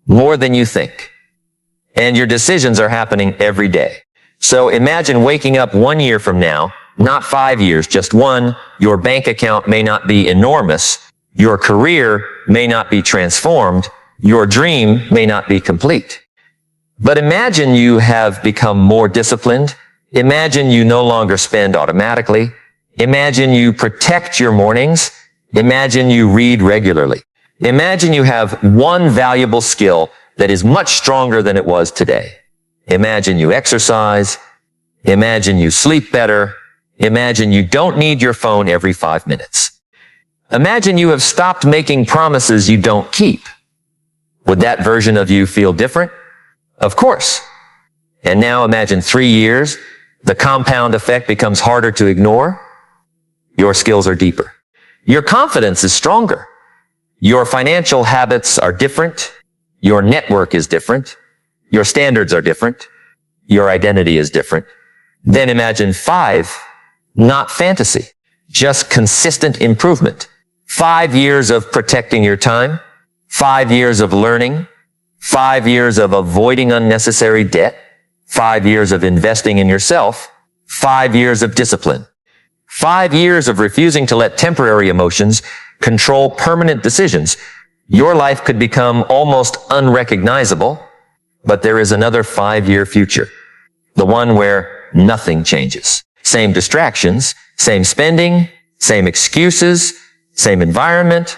more than you think. And your decisions are happening every day. So imagine waking up 1 year from now, not 5 years, just one. Your bank account may not be enormous. Your career may not be transformed. Your dream may not be complete. But imagine you have become more disciplined. Imagine you no longer spend automatically. Imagine you protect your mornings. Imagine you read regularly. Imagine you have one valuable skill that is much stronger than it was today. Imagine you exercise. Imagine you sleep better. Imagine you don't need your phone every 5 minutes. Imagine you have stopped making promises you don't keep. Would that version of you feel different? Of course. And now imagine 3 years, the compound effect becomes harder to ignore. Your skills are deeper. Your confidence is stronger. Your financial habits are different. Your network is different. Your standards are different. Your identity is different. Then imagine 5, not fantasy, just consistent improvement. 5 years of protecting your time, 5 years of learning, 5 years of avoiding unnecessary debt, 5 years of investing in yourself, 5 years of discipline, 5 years of refusing to let temporary emotions control permanent decisions. Your life could become almost unrecognizable, but there is another 5-year future, the one where nothing changes. Same distractions, same spending, same excuses, same environment,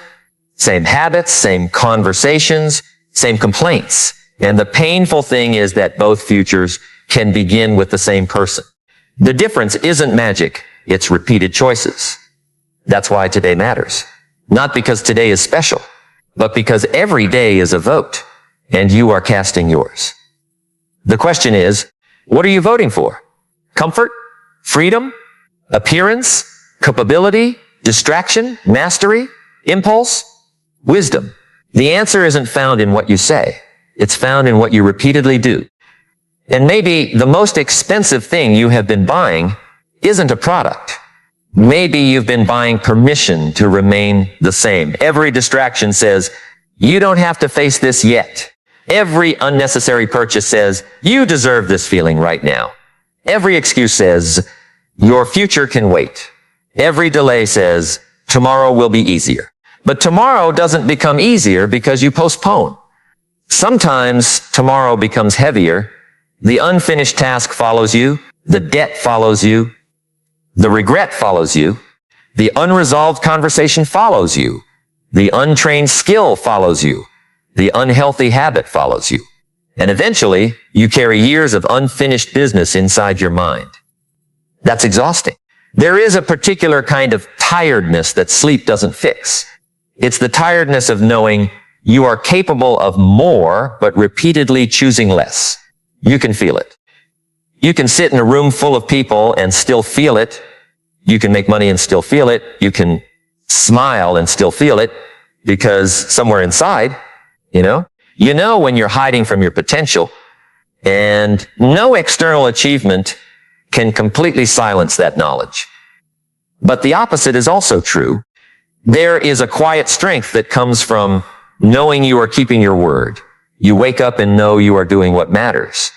same habits, same conversations, same complaints. And the painful thing is that both futures can begin with the same person. The difference isn't magic, it's repeated choices. That's why today matters. Not because today is special, but because every day is a vote, and you are casting yours. The question is, what are you voting for? Comfort? Freedom? Appearance? Culpability? Distraction? Mastery? Impulse? Wisdom? The answer isn't found in what you say. It's found in what you repeatedly do. And maybe the most expensive thing you have been buying isn't a product. Maybe you've been buying permission to remain the same. Every distraction says, you don't have to face this yet. Every unnecessary purchase says, you deserve this feeling right now. Every excuse says, your future can wait. Every delay says, tomorrow will be easier. But tomorrow doesn't become easier because you postpone. Sometimes tomorrow becomes heavier. The unfinished task follows you. The debt follows you. The regret follows you. The unresolved conversation follows you. The untrained skill follows you. The unhealthy habit follows you. And eventually, you carry years of unfinished business inside your mind. That's exhausting. There is a particular kind of tiredness that sleep doesn't fix. It's the tiredness of knowing you are capable of more, but repeatedly choosing less. You can feel it. You can sit in a room full of people and still feel it. You can make money and still feel it. You can smile and still feel it because somewhere inside, you know when you're hiding from your potential, and no external achievement can completely silence that knowledge. But the opposite is also true. There is a quiet strength that comes from knowing you are keeping your word. You wake up and know you are doing what matters.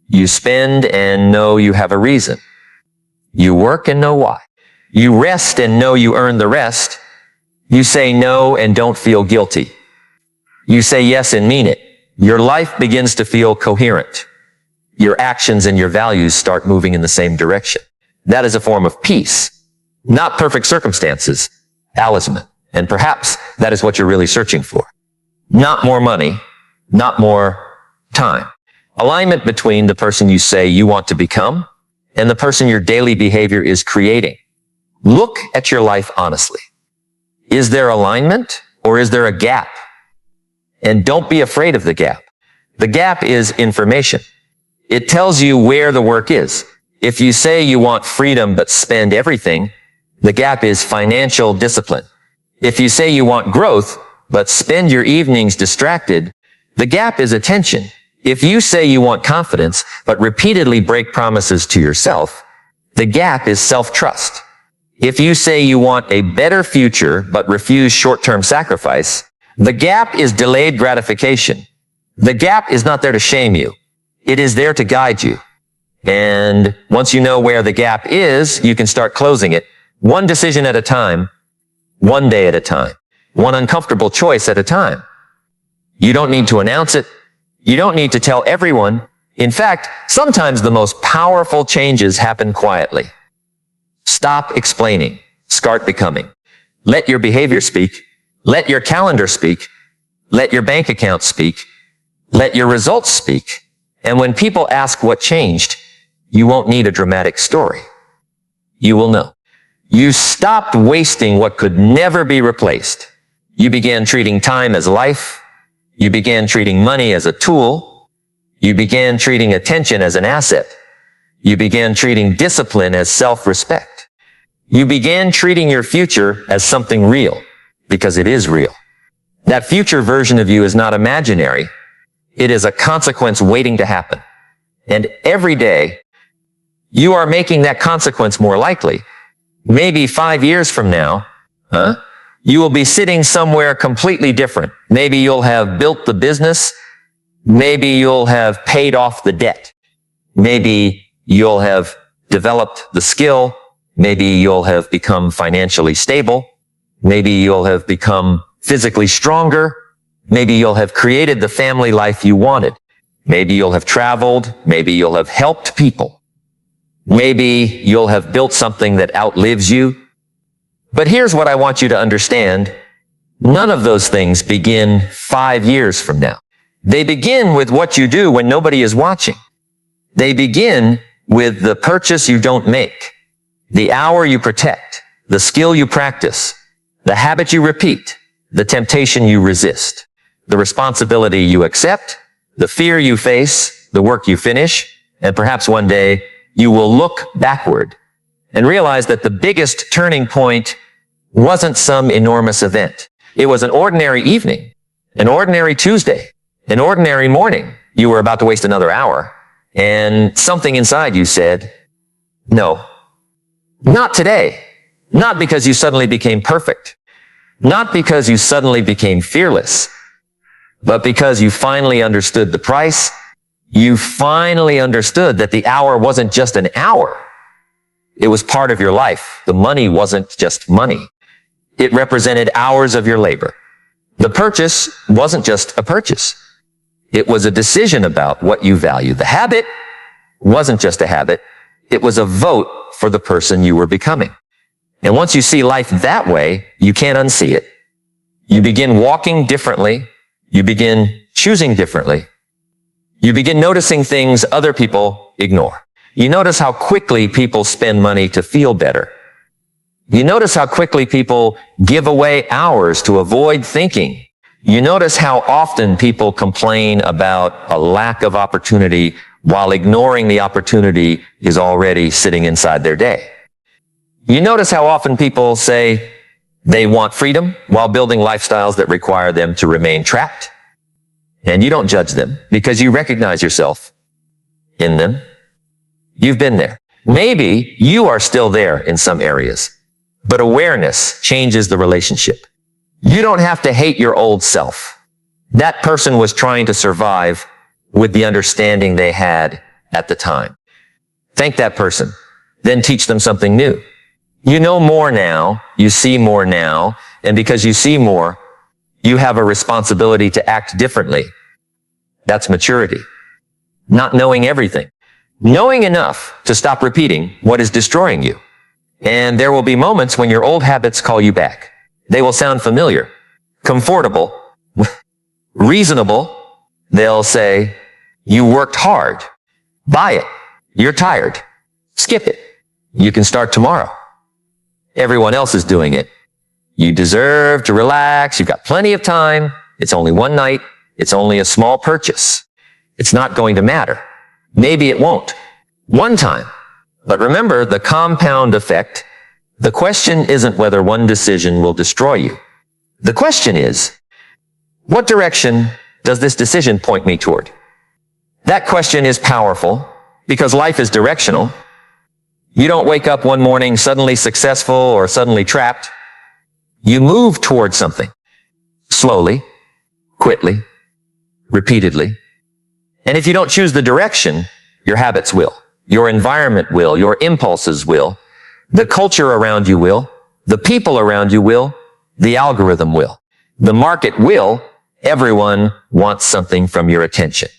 You spend and know you have a reason. You work and know why. You rest and know you earn the rest. You say no and don't feel guilty. You say yes and mean it. Your life begins to feel coherent. Your actions and your values start moving in the same direction. That is a form of peace. Not perfect circumstances, talisman. And perhaps that is what you're really searching for. Not more money, not more time. Alignment between the person you say you want to become and the person your daily behavior is creating. Look at your life honestly. Is there alignment or is there a gap? And don't be afraid of the gap. The gap is information. It tells you where the work is. If you say you want freedom but spend everything, the gap is financial discipline. If you say you want growth but spend your evenings distracted, the gap is attention. If you say you want confidence but repeatedly break promises to yourself, the gap is self-trust. If you say you want a better future but refuse short-term sacrifice, the gap is delayed gratification. The gap is not there to shame you. It is there to guide you. And once you know where the gap is, you can start closing it, one decision at a time, one day at a time, one uncomfortable choice at a time. You don't need to announce it. You don't need to tell everyone. In fact, sometimes the most powerful changes happen quietly. Stop explaining. Start becoming. Let your behavior speak. Let your calendar speak. Let your bank account speak. Let your results speak. And when people ask what changed, you won't need a dramatic story. You will know. You stopped wasting what could never be replaced. You began treating time as life. You began treating money as a tool. You began treating attention as an asset. You began treating discipline as self-respect. You began treating your future as something real, because it is real. That future version of you is not imaginary. It is a consequence waiting to happen. And every day, you are making that consequence more likely. Maybe 5 years from now, you will be sitting somewhere completely different. Maybe you'll have built the business. Maybe you'll have paid off the debt. Maybe you'll have developed the skill. Maybe you'll have become financially stable. Maybe you'll have become physically stronger. Maybe you'll have created the family life you wanted. Maybe you'll have traveled. Maybe you'll have helped people. Maybe you'll have built something that outlives you. But here's what I want you to understand. None of those things begin 5 years from now. They begin with what you do when nobody is watching. They begin with the purchase you don't make, the hour you protect, the skill you practice, the habit you repeat, the temptation you resist, the responsibility you accept, the fear you face, the work you finish, and perhaps one day you will look backward and realize that the biggest turning point wasn't some enormous event. It was an ordinary evening, an ordinary Tuesday, an ordinary morning. You were about to waste another hour, and something inside you said, no, not today. Not because you suddenly became perfect, not because you suddenly became fearless, but because you finally understood the price. You finally understood that the hour wasn't just an hour. It was part of your life. The money wasn't just money. It represented hours of your labor. The purchase wasn't just a purchase. It was a decision about what you value. The habit wasn't just a habit. It was a vote for the person you were becoming. And once you see life that way, you can't unsee it. You begin walking differently. You begin choosing differently. You begin noticing things other people ignore. You notice how quickly people spend money to feel better. You notice how quickly people give away hours to avoid thinking. You notice how often people complain about a lack of opportunity while ignoring the opportunity is already sitting inside their day. You notice how often people say they want freedom while building lifestyles that require them to remain trapped. And you don't judge them because you recognize yourself in them. You've been there. Maybe you are still there in some areas, but awareness changes the relationship. You don't have to hate your old self. That person was trying to survive with the understanding they had at the time. Thank that person, then teach them something new. You know more now, you see more now, and because you see more, you have a responsibility to act differently. That's maturity. Not knowing everything. Knowing enough to stop repeating what is destroying you. And there will be moments when your old habits call you back. They will sound familiar, comfortable, reasonable. They'll say, you worked hard. Buy it. You're tired. Skip it. You can start tomorrow. Everyone else is doing it. You deserve to relax. You've got plenty of time. It's only one night. It's only a small purchase. It's not going to matter. Maybe it won't. One time. But remember the compound effect. The question isn't whether one decision will destroy you. The question is, what direction does this decision point me toward? That question is powerful because life is directional. You don't wake up one morning suddenly successful or suddenly trapped. You move towards something. Slowly, quickly, repeatedly. And if you don't choose the direction, your habits will. Your environment will. Your impulses will. The culture around you will. The people around you will. The algorithm will. The market will. Everyone wants something from your attention.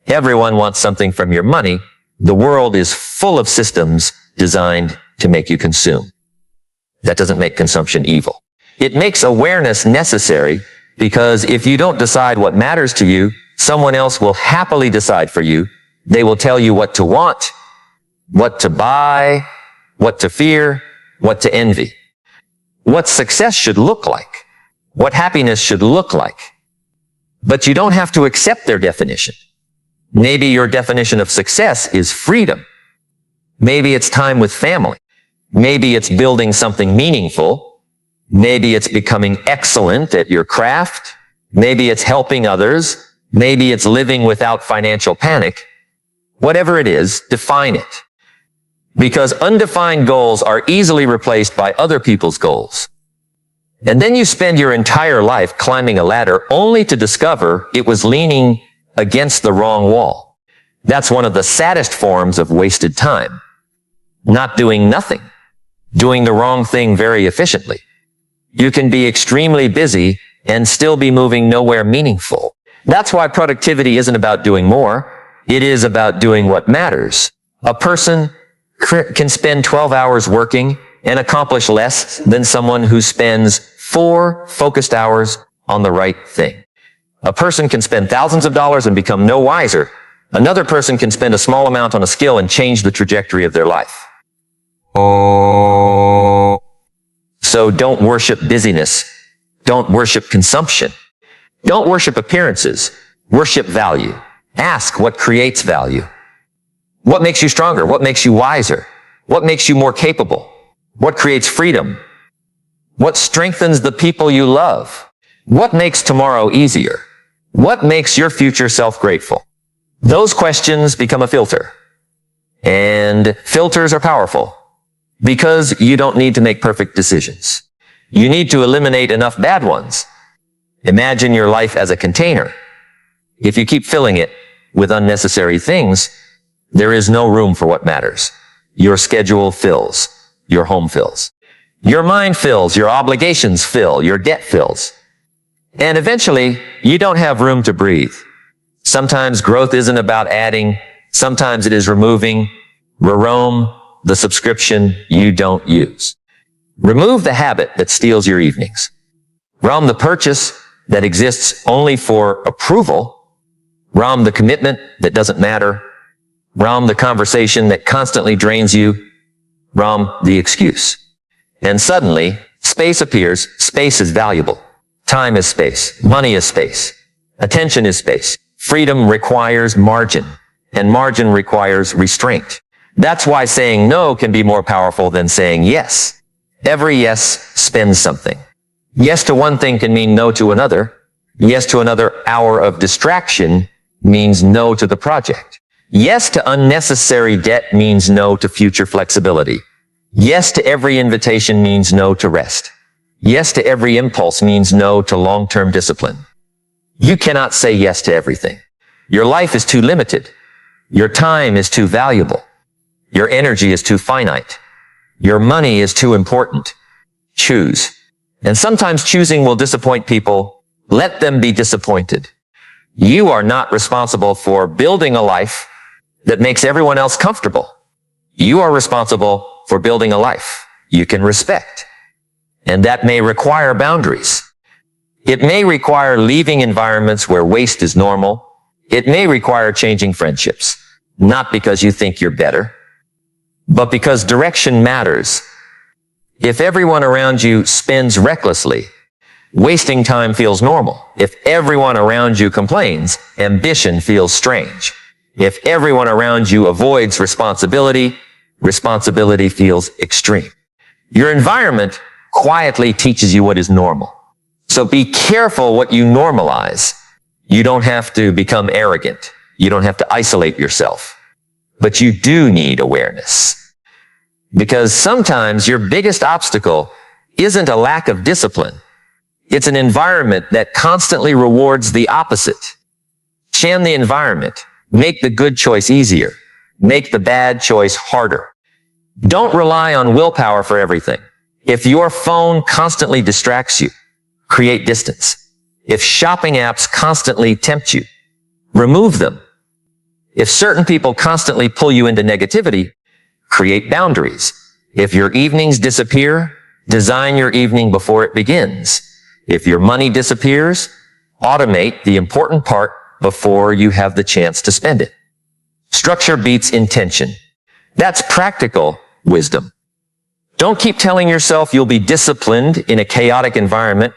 Everyone wants something from your money. The world is full of systems designed to make you consume. That doesn't make consumption evil. It makes awareness necessary because if you don't decide what matters to you, someone else will happily decide for you. They will tell you what to want, what to buy, what to fear, what to envy, what success should look like, what happiness should look like. But you don't have to accept their definition. Maybe your definition of success is freedom. Maybe it's time with family. Maybe it's building something meaningful. Maybe it's becoming excellent at your craft. Maybe it's helping others. Maybe it's living without financial panic. Whatever it is, define it. Because undefined goals are easily replaced by other people's goals. And then you spend your entire life climbing a ladder only to discover it was leaning against the wrong wall. That's one of the saddest forms of wasted time. Not doing nothing. Doing the wrong thing very efficiently. You can be extremely busy and still be moving nowhere meaningful. That's why productivity isn't about doing more. It is about doing what matters. A person can spend 12 hours working and accomplish less than someone who spends 4 focused hours on the right thing. A person can spend thousands of dollars and become no wiser. Another person can spend a small amount on a skill and change the trajectory of their life. So don't worship busyness. Don't worship consumption. Don't worship appearances. Worship value. Ask what creates value. What makes you stronger? What makes you wiser? What makes you more capable? What creates freedom? What strengthens the people you love? What makes tomorrow easier? What makes your future self grateful? Those questions become a filter. And filters are powerful because you don't need to make perfect decisions. You need to eliminate enough bad ones. Imagine your life as a container. If you keep filling it with unnecessary things, there is no room for what matters. Your schedule fills. Your home fills. Your mind fills. Your obligations fill. Your debt fills. And eventually, you don't have room to breathe. Sometimes growth isn't about adding. Sometimes it is removing. Roam the subscription you don't use. Remove the habit that steals your evenings. Roam the purchase that exists only for approval. Roam the commitment that doesn't matter. Roam the conversation that constantly drains you. Roam the excuse. And suddenly, space appears. Space is valuable. Time is space. Money is space. Attention is space. Freedom requires margin, and margin requires restraint. That's why saying no can be more powerful than saying yes. Every yes spends something. Yes to one thing can mean no to another. Yes to another hour of distraction means no to the project. Yes to unnecessary debt means no to future flexibility. Yes to every invitation means no to rest. Yes to every impulse means no to long-term discipline. You cannot say yes to everything. Your life is too limited. Your time is too valuable. Your energy is too finite. Your money is too important. Choose. And sometimes choosing will disappoint people. Let them be disappointed. You are not responsible for building a life that makes everyone else comfortable. You are responsible for building a life you can respect. And that may require boundaries. It may require leaving environments where waste is normal. It may require changing friendships, not because you think you're better, but because direction matters. If everyone around you spends recklessly, wasting time feels normal. If everyone around you complains, ambition feels strange. If everyone around you avoids responsibility, responsibility feels extreme. Your environment quietly teaches you what is normal. So be careful what you normalize. You don't have to become arrogant. You don't have to isolate yourself. But you do need awareness. Because sometimes your biggest obstacle isn't a lack of discipline. It's an environment that constantly rewards the opposite. Sham the environment. Make the good choice easier. Make the bad choice harder. Don't rely on willpower for everything. If your phone constantly distracts you, create distance. If shopping apps constantly tempt you, remove them. If certain people constantly pull you into negativity, create boundaries. If your evenings disappear, design your evening before it begins. If your money disappears, automate the important part before you have the chance to spend it. Structure beats intention. That's practical wisdom. Don't keep telling yourself you'll be disciplined in a chaotic environment.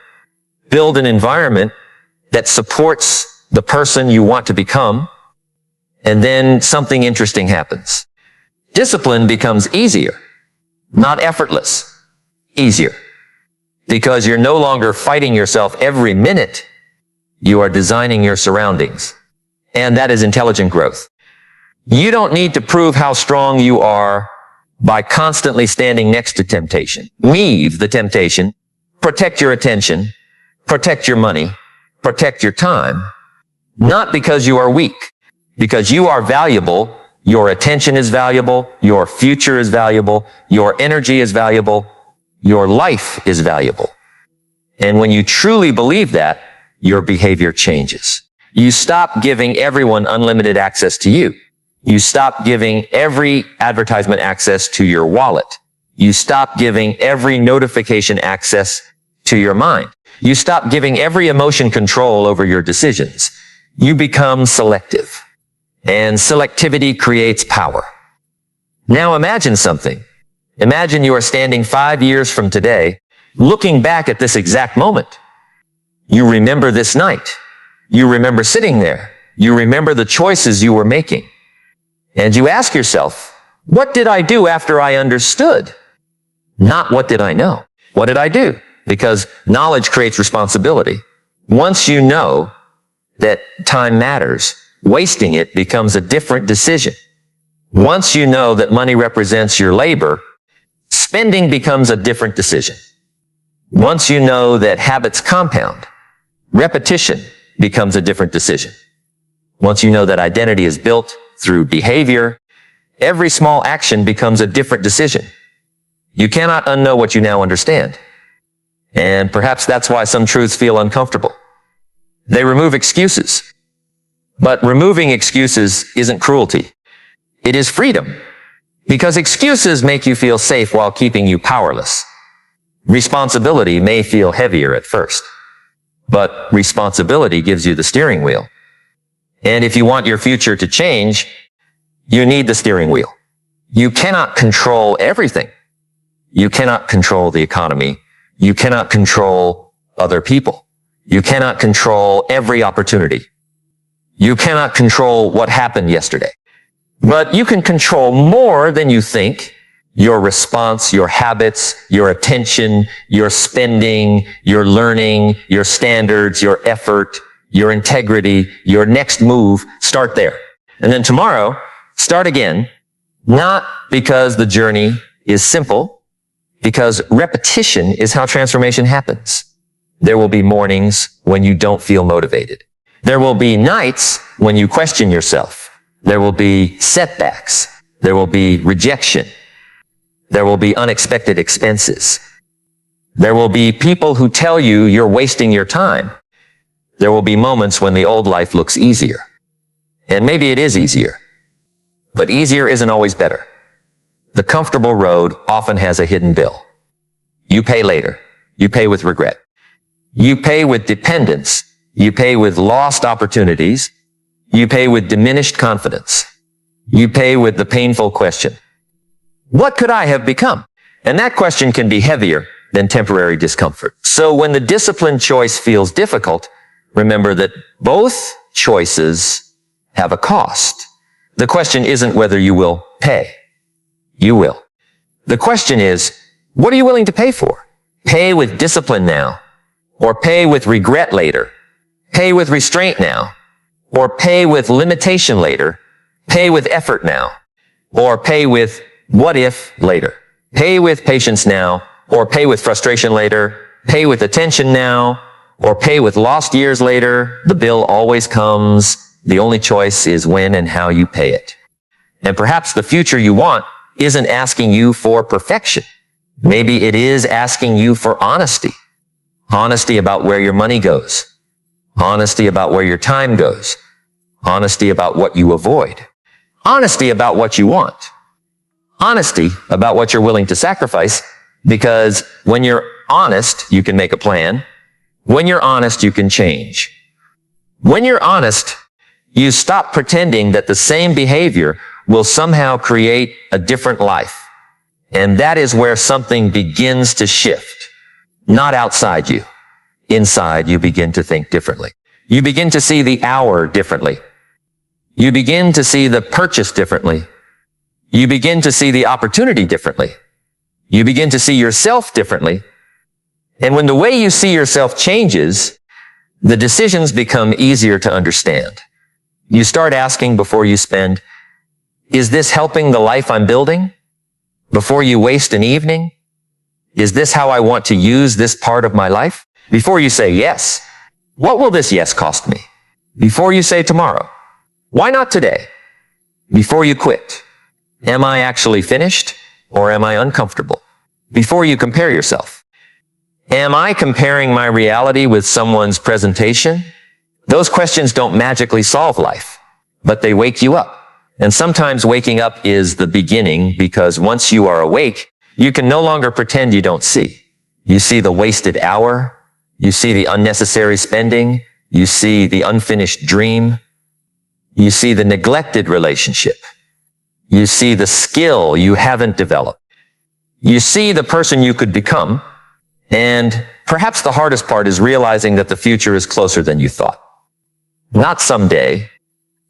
Build an environment that supports the person you want to become, and then something interesting happens. Discipline becomes easier, not effortless, easier. Because you're no longer fighting yourself every minute. You are designing your surroundings. And that is intelligent growth. You don't need to prove how strong you are by constantly standing next to temptation. Leave the temptation. Protect your attention. Protect your money. Protect your time. Not because you are weak. Because you are valuable. Your attention is valuable. Your future is valuable. Your energy is valuable. Your life is valuable. And when you truly believe that, your behavior changes. You stop giving everyone unlimited access to you. You stop giving every advertisement access to your wallet. You stop giving every notification access to your mind. You stop giving every emotion control over your decisions. You become selective. And selectivity creates power. Now imagine something. Imagine you are standing 5 years from today, looking back at this exact moment. You remember this night. You remember sitting there. You remember the choices you were making. And you ask yourself, what did I do after I understood? Not what did I know? What did I do? Because knowledge creates responsibility. Once you know that time matters, wasting it becomes a different decision. Once you know that money represents your labor, spending becomes a different decision. Once you know that habits compound, repetition becomes a different decision. Once you know that identity is built through behavior, every small action becomes a different decision. You cannot unknow what you now understand. And perhaps that's why some truths feel uncomfortable. They remove excuses. But removing excuses isn't cruelty. It is freedom. Because excuses make you feel safe while keeping you powerless. Responsibility may feel heavier at first, but responsibility gives you the steering wheel. And if you want your future to change, you need the steering wheel. You cannot control everything. You cannot control the economy. You cannot control other people. You cannot control every opportunity. You cannot control what happened yesterday. But you can control more than you think. Your response, your habits, your attention, your spending, your learning, your standards, your effort, your integrity, your next move. Start there. And then tomorrow, start again. Not because the journey is simple, because repetition is how transformation happens. There will be mornings when you don't feel motivated. There will be nights when you question yourself. There will be setbacks. There will be rejection. There will be unexpected expenses. There will be people who tell you you're wasting your time. There will be moments when the old life looks easier. And maybe it is easier. But easier isn't always better. The comfortable road often has a hidden bill. You pay later. You pay with regret. You pay with dependence. You pay with lost opportunities. You pay with diminished confidence. You pay with the painful question, what could I have become? And that question can be heavier than temporary discomfort. So when the disciplined choice feels difficult, remember that both choices have a cost. The question isn't whether you will pay. You will. The question is, what are you willing to pay for? Pay with discipline now, or pay with regret later. Pay with restraint now, or pay with limitation later. Pay with effort now, or pay with what if later. Pay with patience now, or pay with frustration later. Pay with attention now, or pay with lost years later. The bill always comes. The only choice is when and how you pay it. And perhaps the future you want isn't asking you for perfection. Maybe it is asking you for honesty. Honesty about where your money goes. Honesty about where your time goes. Honesty about what you avoid. Honesty about what you want. Honesty about what you're willing to sacrifice, because when you're honest, you can make a plan. When you're honest, you can change. When you're honest, you stop pretending that the same behavior will somehow create a different life. And that is where something begins to shift. Not outside you. Inside, you begin to think differently. You begin to see the hour differently. You begin to see the purchase differently. You begin to see the opportunity differently. You begin to see yourself differently. And when the way you see yourself changes, the decisions become easier to understand. You start asking before you spend, is this helping the life I'm building? Before you waste an evening? Is this how I want to use this part of my life? Before you say yes, what will this yes cost me? Before you say tomorrow, why not today? Before you quit, am I actually finished or am I uncomfortable? Before you compare yourself, am I comparing my reality with someone's presentation? Those questions don't magically solve life, but they wake you up. And sometimes waking up is the beginning, because once you are awake, you can no longer pretend you don't see. You see the wasted hour. You see the unnecessary spending. You see the unfinished dream. You see the neglected relationship. You see the skill you haven't developed. You see the person you could become. And perhaps the hardest part is realizing that the future is closer than you thought. Not someday.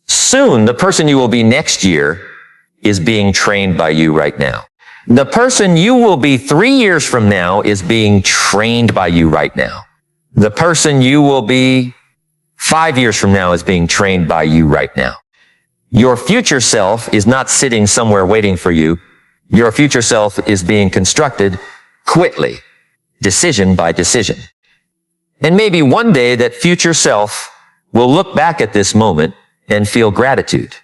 Soon, the person you will be next year is being trained by you right now. The person you will be 3 years from now is being trained by you right now. The person you will be 5 years from now is being trained by you right now. Your future self is not sitting somewhere waiting for you. Your future self is being constructed quickly, decision by decision. And maybe one day that future self will look back at this moment and feel gratitude.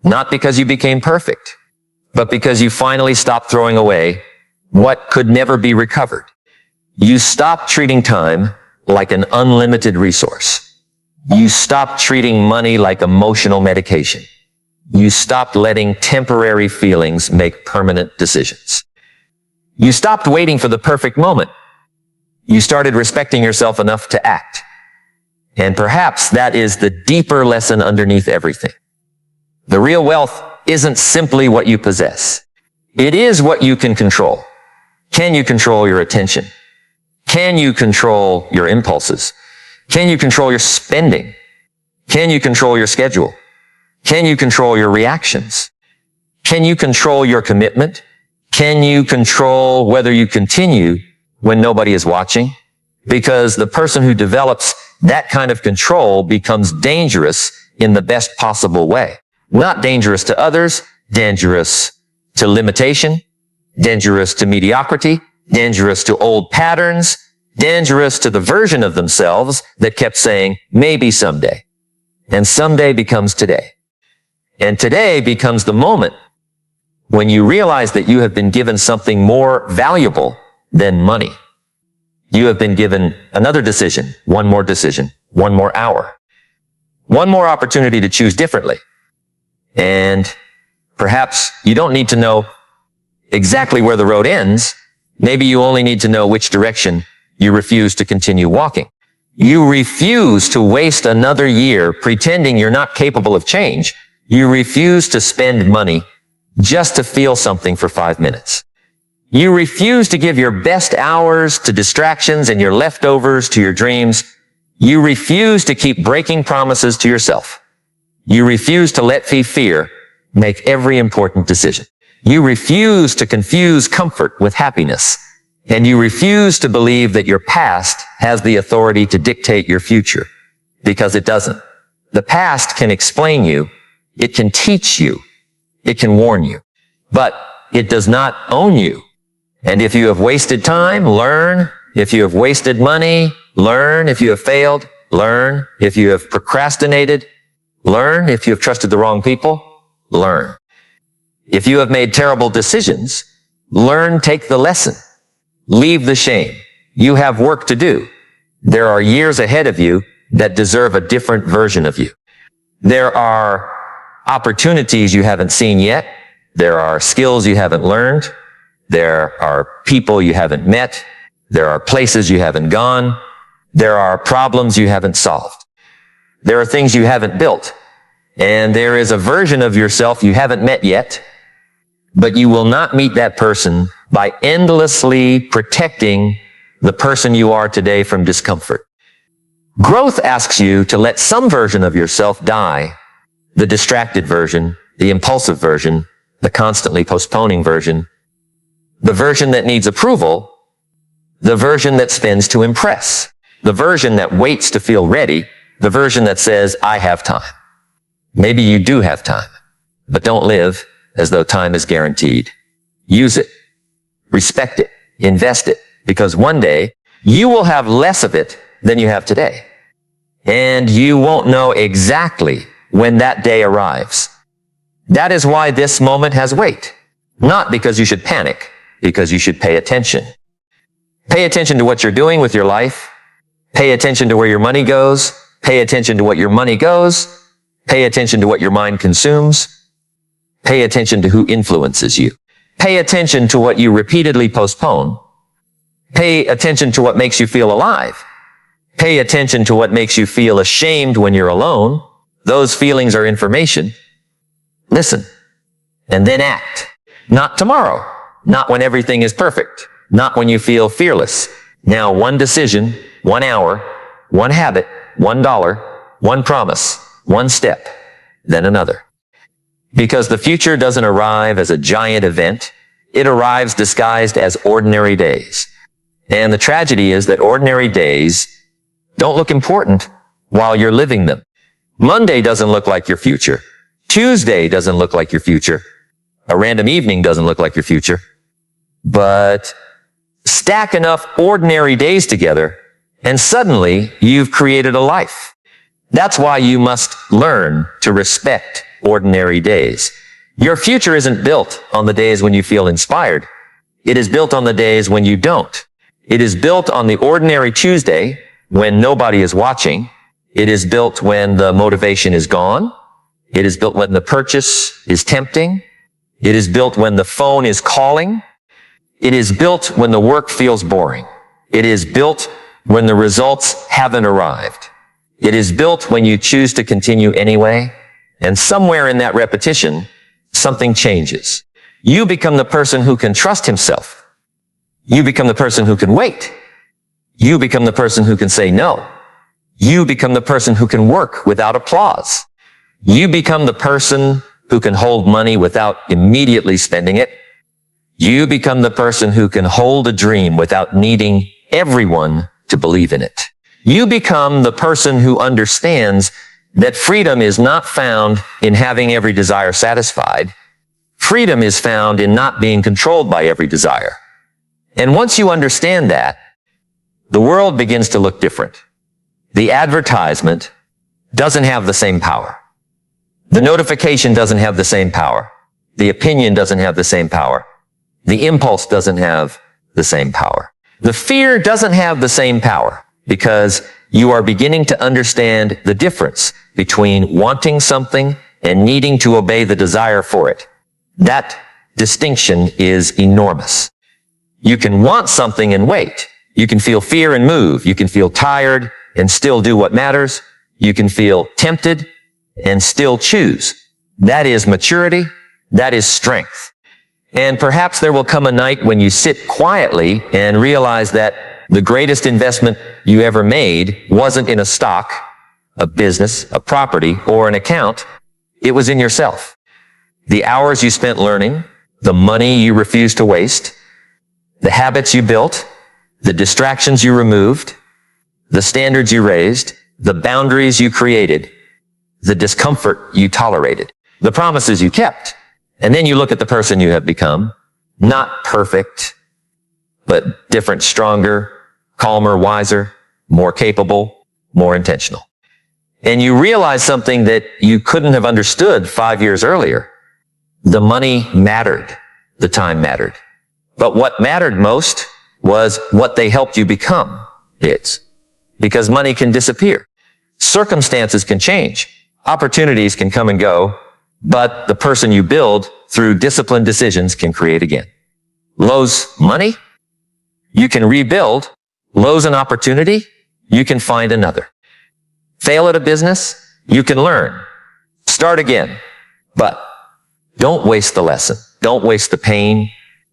Not because you became perfect, but because you finally stopped throwing away what could never be recovered. You stopped treating time like an unlimited resource. You stopped treating money like emotional medication. You stopped letting temporary feelings make permanent decisions. You stopped waiting for the perfect moment. You started respecting yourself enough to act. And perhaps that is the deeper lesson underneath everything. The real wealth isn't simply what you possess. It is what you can control. Can you control your attention? Can you control your impulses? Can you control your spending? Can you control your schedule? Can you control your reactions? Can you control your commitment? Can you control whether you continue when nobody is watching? Because the person who develops that kind of control becomes dangerous in the best possible way. Not dangerous to others, dangerous to limitation, dangerous to mediocrity, dangerous to old patterns, dangerous to the version of themselves that kept saying, maybe someday. And someday becomes today. And today becomes the moment when you realize that you have been given something more valuable than money. You have been given another decision, one more hour, one more opportunity to choose differently. And perhaps you don't need to know exactly where the road ends. Maybe you only need to know which direction you refuse to continue walking. You refuse to waste another year pretending you're not capable of change. You refuse to spend money just to feel something for 5 minutes. You refuse to give your best hours to distractions and your leftovers to your dreams. You refuse to keep breaking promises to yourself. You refuse to let fear make every important decision. You refuse to confuse comfort with happiness. And you refuse to believe that your past has the authority to dictate your future, because it doesn't. The past can explain you. It can teach you. It can warn you. But it does not own you. And if you have wasted time, learn. If you have wasted money, learn. If you have failed, learn. If you have procrastinated, learn. If you have trusted the wrong people, learn. If you have made terrible decisions, learn, take the lesson. Leave the shame. You have work to do. There are years ahead of you that deserve a different version of you. There are opportunities you haven't seen yet. There are skills you haven't learned. There are people you haven't met. There are places you haven't gone. There are problems you haven't solved. There are things you haven't built. And there is a version of yourself you haven't met yet. But you will not meet that person by endlessly protecting the person you are today from discomfort. Growth asks you to let some version of yourself die. The distracted version, the impulsive version, the constantly postponing version, the version that needs approval, the version that spends to impress, the version that waits to feel ready, the version that says, I have time. Maybe you do have time, but don't live as though time is guaranteed. Use it, respect it, invest it, because one day you will have less of it than you have today. And you won't know exactly when that day arrives. That is why this moment has weight. Not because you should panic, because you should pay attention. Pay attention to what you're doing with your life. Pay attention to where your money goes. Pay attention to what your money goes. Pay attention to what your mind consumes. Pay attention to who influences you. Pay attention to what you repeatedly postpone. Pay attention to what makes you feel alive. Pay attention to what makes you feel ashamed when you're alone. Those feelings are information. Listen, and then act. Not tomorrow. Not when everything is perfect. Not when you feel fearless. Now, one decision, 1 hour, one habit, $1, one promise, one step, then another. Because the future doesn't arrive as a giant event. It arrives disguised as ordinary days. And the tragedy is that ordinary days don't look important while you're living them. Monday doesn't look like your future. Tuesday doesn't look like your future. A random evening doesn't look like your future. But stack enough ordinary days together, and suddenly you've created a life. That's why you must learn to respect ordinary days. Your future isn't built on the days when you feel inspired. It is built on the days when you don't. It is built on the ordinary Tuesday when nobody is watching. It is built when the motivation is gone. It is built when the purchase is tempting. It is built when the phone is calling. It is built when the work feels boring. It is built when the results haven't arrived. It is built when you choose to continue anyway. And somewhere in that repetition, something changes. You become the person who can trust himself. You become the person who can wait. You become the person who can say no. You become the person who can work without applause. You become the person who can hold money without immediately spending it. You become the person who can hold a dream without needing everyone to believe in it. You become the person who understands that freedom is not found in having every desire satisfied. Freedom is found in not being controlled by every desire. And once you understand that, the world begins to look different. The advertisement doesn't have the same power. The notification doesn't have the same power. The opinion doesn't have the same power. The impulse doesn't have the same power. The fear doesn't have the same power because you are beginning to understand the difference between wanting something and needing to obey the desire for it. That distinction is enormous. You can want something and wait. You can feel fear and move. You can feel tired and still do what matters. You can feel tempted and still choose. That is maturity. That is strength. And perhaps there will come a night when you sit quietly and realize that the greatest investment you ever made wasn't in a stock, a business, a property, or an account. It was in yourself. The hours you spent learning, the money you refused to waste, the habits you built, the distractions you removed, the standards you raised, the boundaries you created, the discomfort you tolerated, the promises you kept. And then you look at the person you have become, not perfect, but different, stronger, calmer, wiser, more capable, more intentional. And you realize something that you couldn't have understood 5 years earlier. The money mattered. The time mattered. But what mattered most was what they helped you become. Because money can disappear. Circumstances can change. Opportunities can come and go. But the person you build through disciplined decisions can create again. Lose money? You can rebuild. Lose an opportunity? You can find another. Fail at a business? You can learn. Start again. But don't waste the lesson. Don't waste the pain.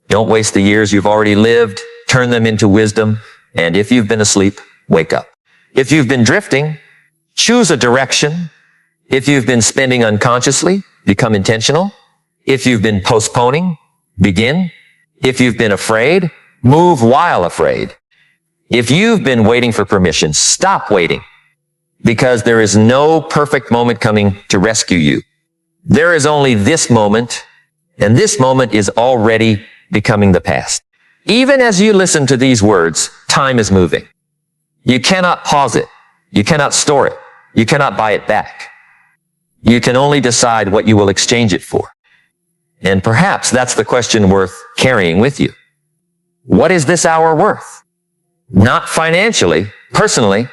Don't waste the years you've already lived. Turn them into wisdom. And if you've been asleep, wake up. If you've been drifting, choose a direction. If you've been spending unconsciously, become intentional. If you've been postponing, begin. If you've been afraid, move while afraid. If you've been waiting for permission, stop waiting. Because there is no perfect moment coming to rescue you. There is only this moment, and this moment is already becoming the past. Even as you listen to these words, time is moving. You cannot pause it. You cannot store it. You cannot buy it back. You can only decide what you will exchange it for. And perhaps that's the question worth carrying with you. What is this hour worth? Not financially, personally.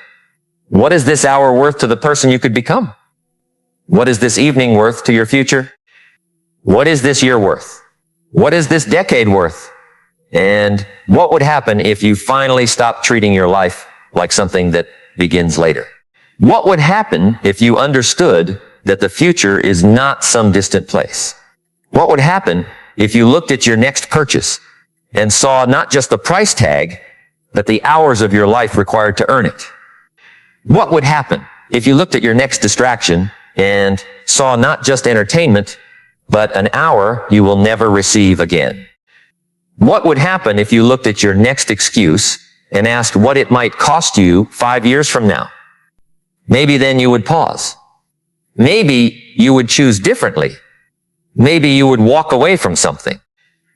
What is this hour worth to the person you could become? What is this evening worth to your future? What is this year worth? What is this decade worth? And what would happen if you finally stopped treating your life like something that begins later? What would happen if you understood that the future is not some distant place? What would happen if you looked at your next purchase and saw not just the price tag, but the hours of your life required to earn it? What would happen if you looked at your next distraction and saw not just entertainment, but an hour you will never receive again? What would happen if you looked at your next excuse and asked what it might cost you 5 years from now? Maybe then you would pause. Maybe you would choose differently. Maybe you would walk away from something.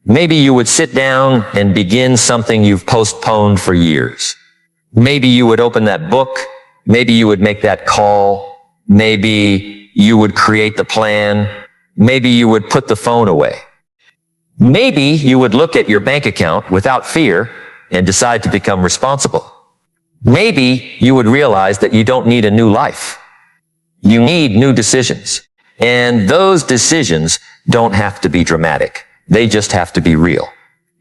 Maybe you would sit down and begin something you've postponed for years. Maybe you would open that book. Maybe you would make that call. Maybe you would create the plan. Maybe you would put the phone away. Maybe you would look at your bank account without fear and decide to become responsible. Maybe you would realize that you don't need a new life. You need new decisions. And those decisions don't have to be dramatic. They just have to be real.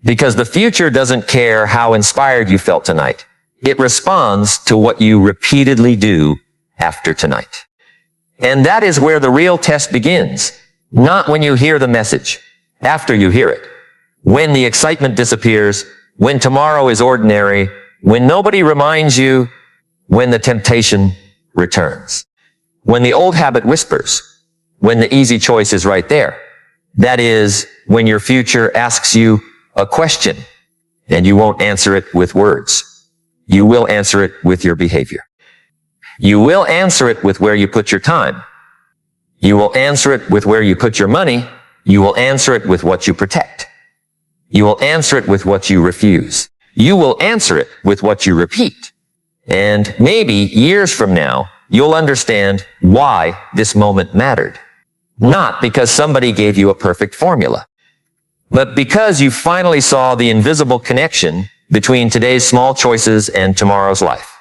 Because the future doesn't care how inspired you felt tonight. It responds to what you repeatedly do after tonight. And that is where the real test begins. Not when you hear the message. After you hear it. When the excitement disappears. When tomorrow is ordinary. When nobody reminds you. When the temptation returns. When the old habit whispers. When the easy choice is right there. That is, when your future asks you a question and you won't answer it with words. You will answer it with your behavior. You will answer it with where you put your time. You will answer it with where you put your money. You will answer it with what you protect. You will answer it with what you refuse. You will answer it with what you repeat. And maybe years from now, you'll understand why this moment mattered. Not because somebody gave you a perfect formula, but because you finally saw the invisible connection between today's small choices and tomorrow's life.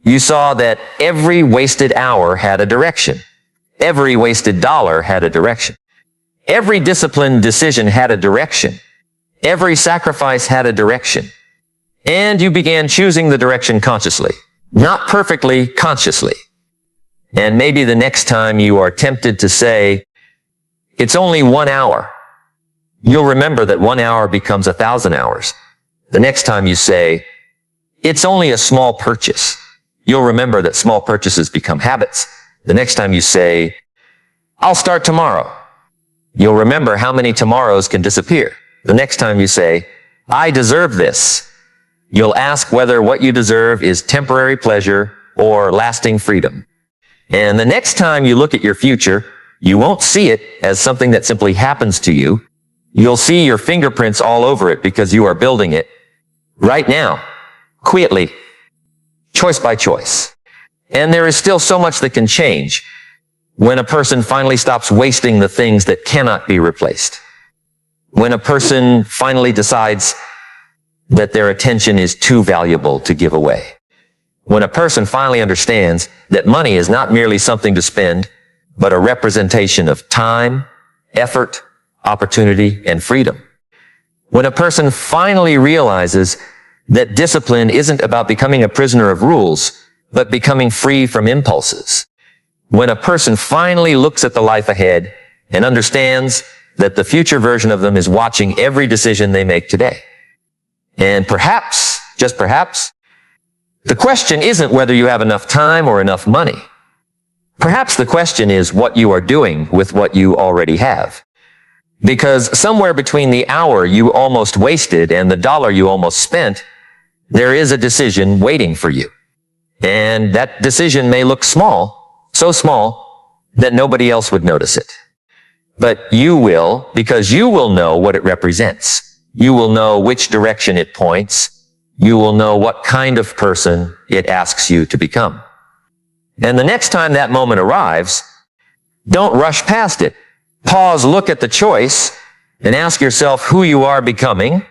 You saw that every wasted hour had a direction. Every wasted dollar had a direction. Every disciplined decision had a direction. Every sacrifice had a direction. And you began choosing the direction consciously. Not perfectly, consciously. And maybe the next time you are tempted to say, it's only 1 hour, you'll remember that 1 hour becomes 1,000 hours. The next time you say, it's only a small purchase, you'll remember that small purchases become habits. The next time you say, I'll start tomorrow, you'll remember how many tomorrows can disappear. The next time you say, I deserve this, you'll ask whether what you deserve is temporary pleasure or lasting freedom. And the next time you look at your future, you won't see it as something that simply happens to you. You'll see your fingerprints all over it because you are building it right now, quietly, choice by choice. And there is still so much that can change when a person finally stops wasting the things that cannot be replaced. When a person finally decides that their attention is too valuable to give away. When a person finally understands that money is not merely something to spend, but a representation of time, effort, opportunity, and freedom. When a person finally realizes that discipline isn't about becoming a prisoner of rules, but becoming free from impulses. When a person finally looks at the life ahead and understands that the future version of them is watching every decision they make today. And perhaps, just perhaps, the question isn't whether you have enough time or enough money. Perhaps the question is what you are doing with what you already have. Because somewhere between the hour you almost wasted and the dollar you almost spent, there is a decision waiting for you. And that decision may look small, so small that nobody else would notice it. But you will, because you will know what it represents. You will know which direction it points. You will know what kind of person it asks you to become. And the next time that moment arrives, don't rush past it. Pause, look at the choice, and ask yourself who you are becoming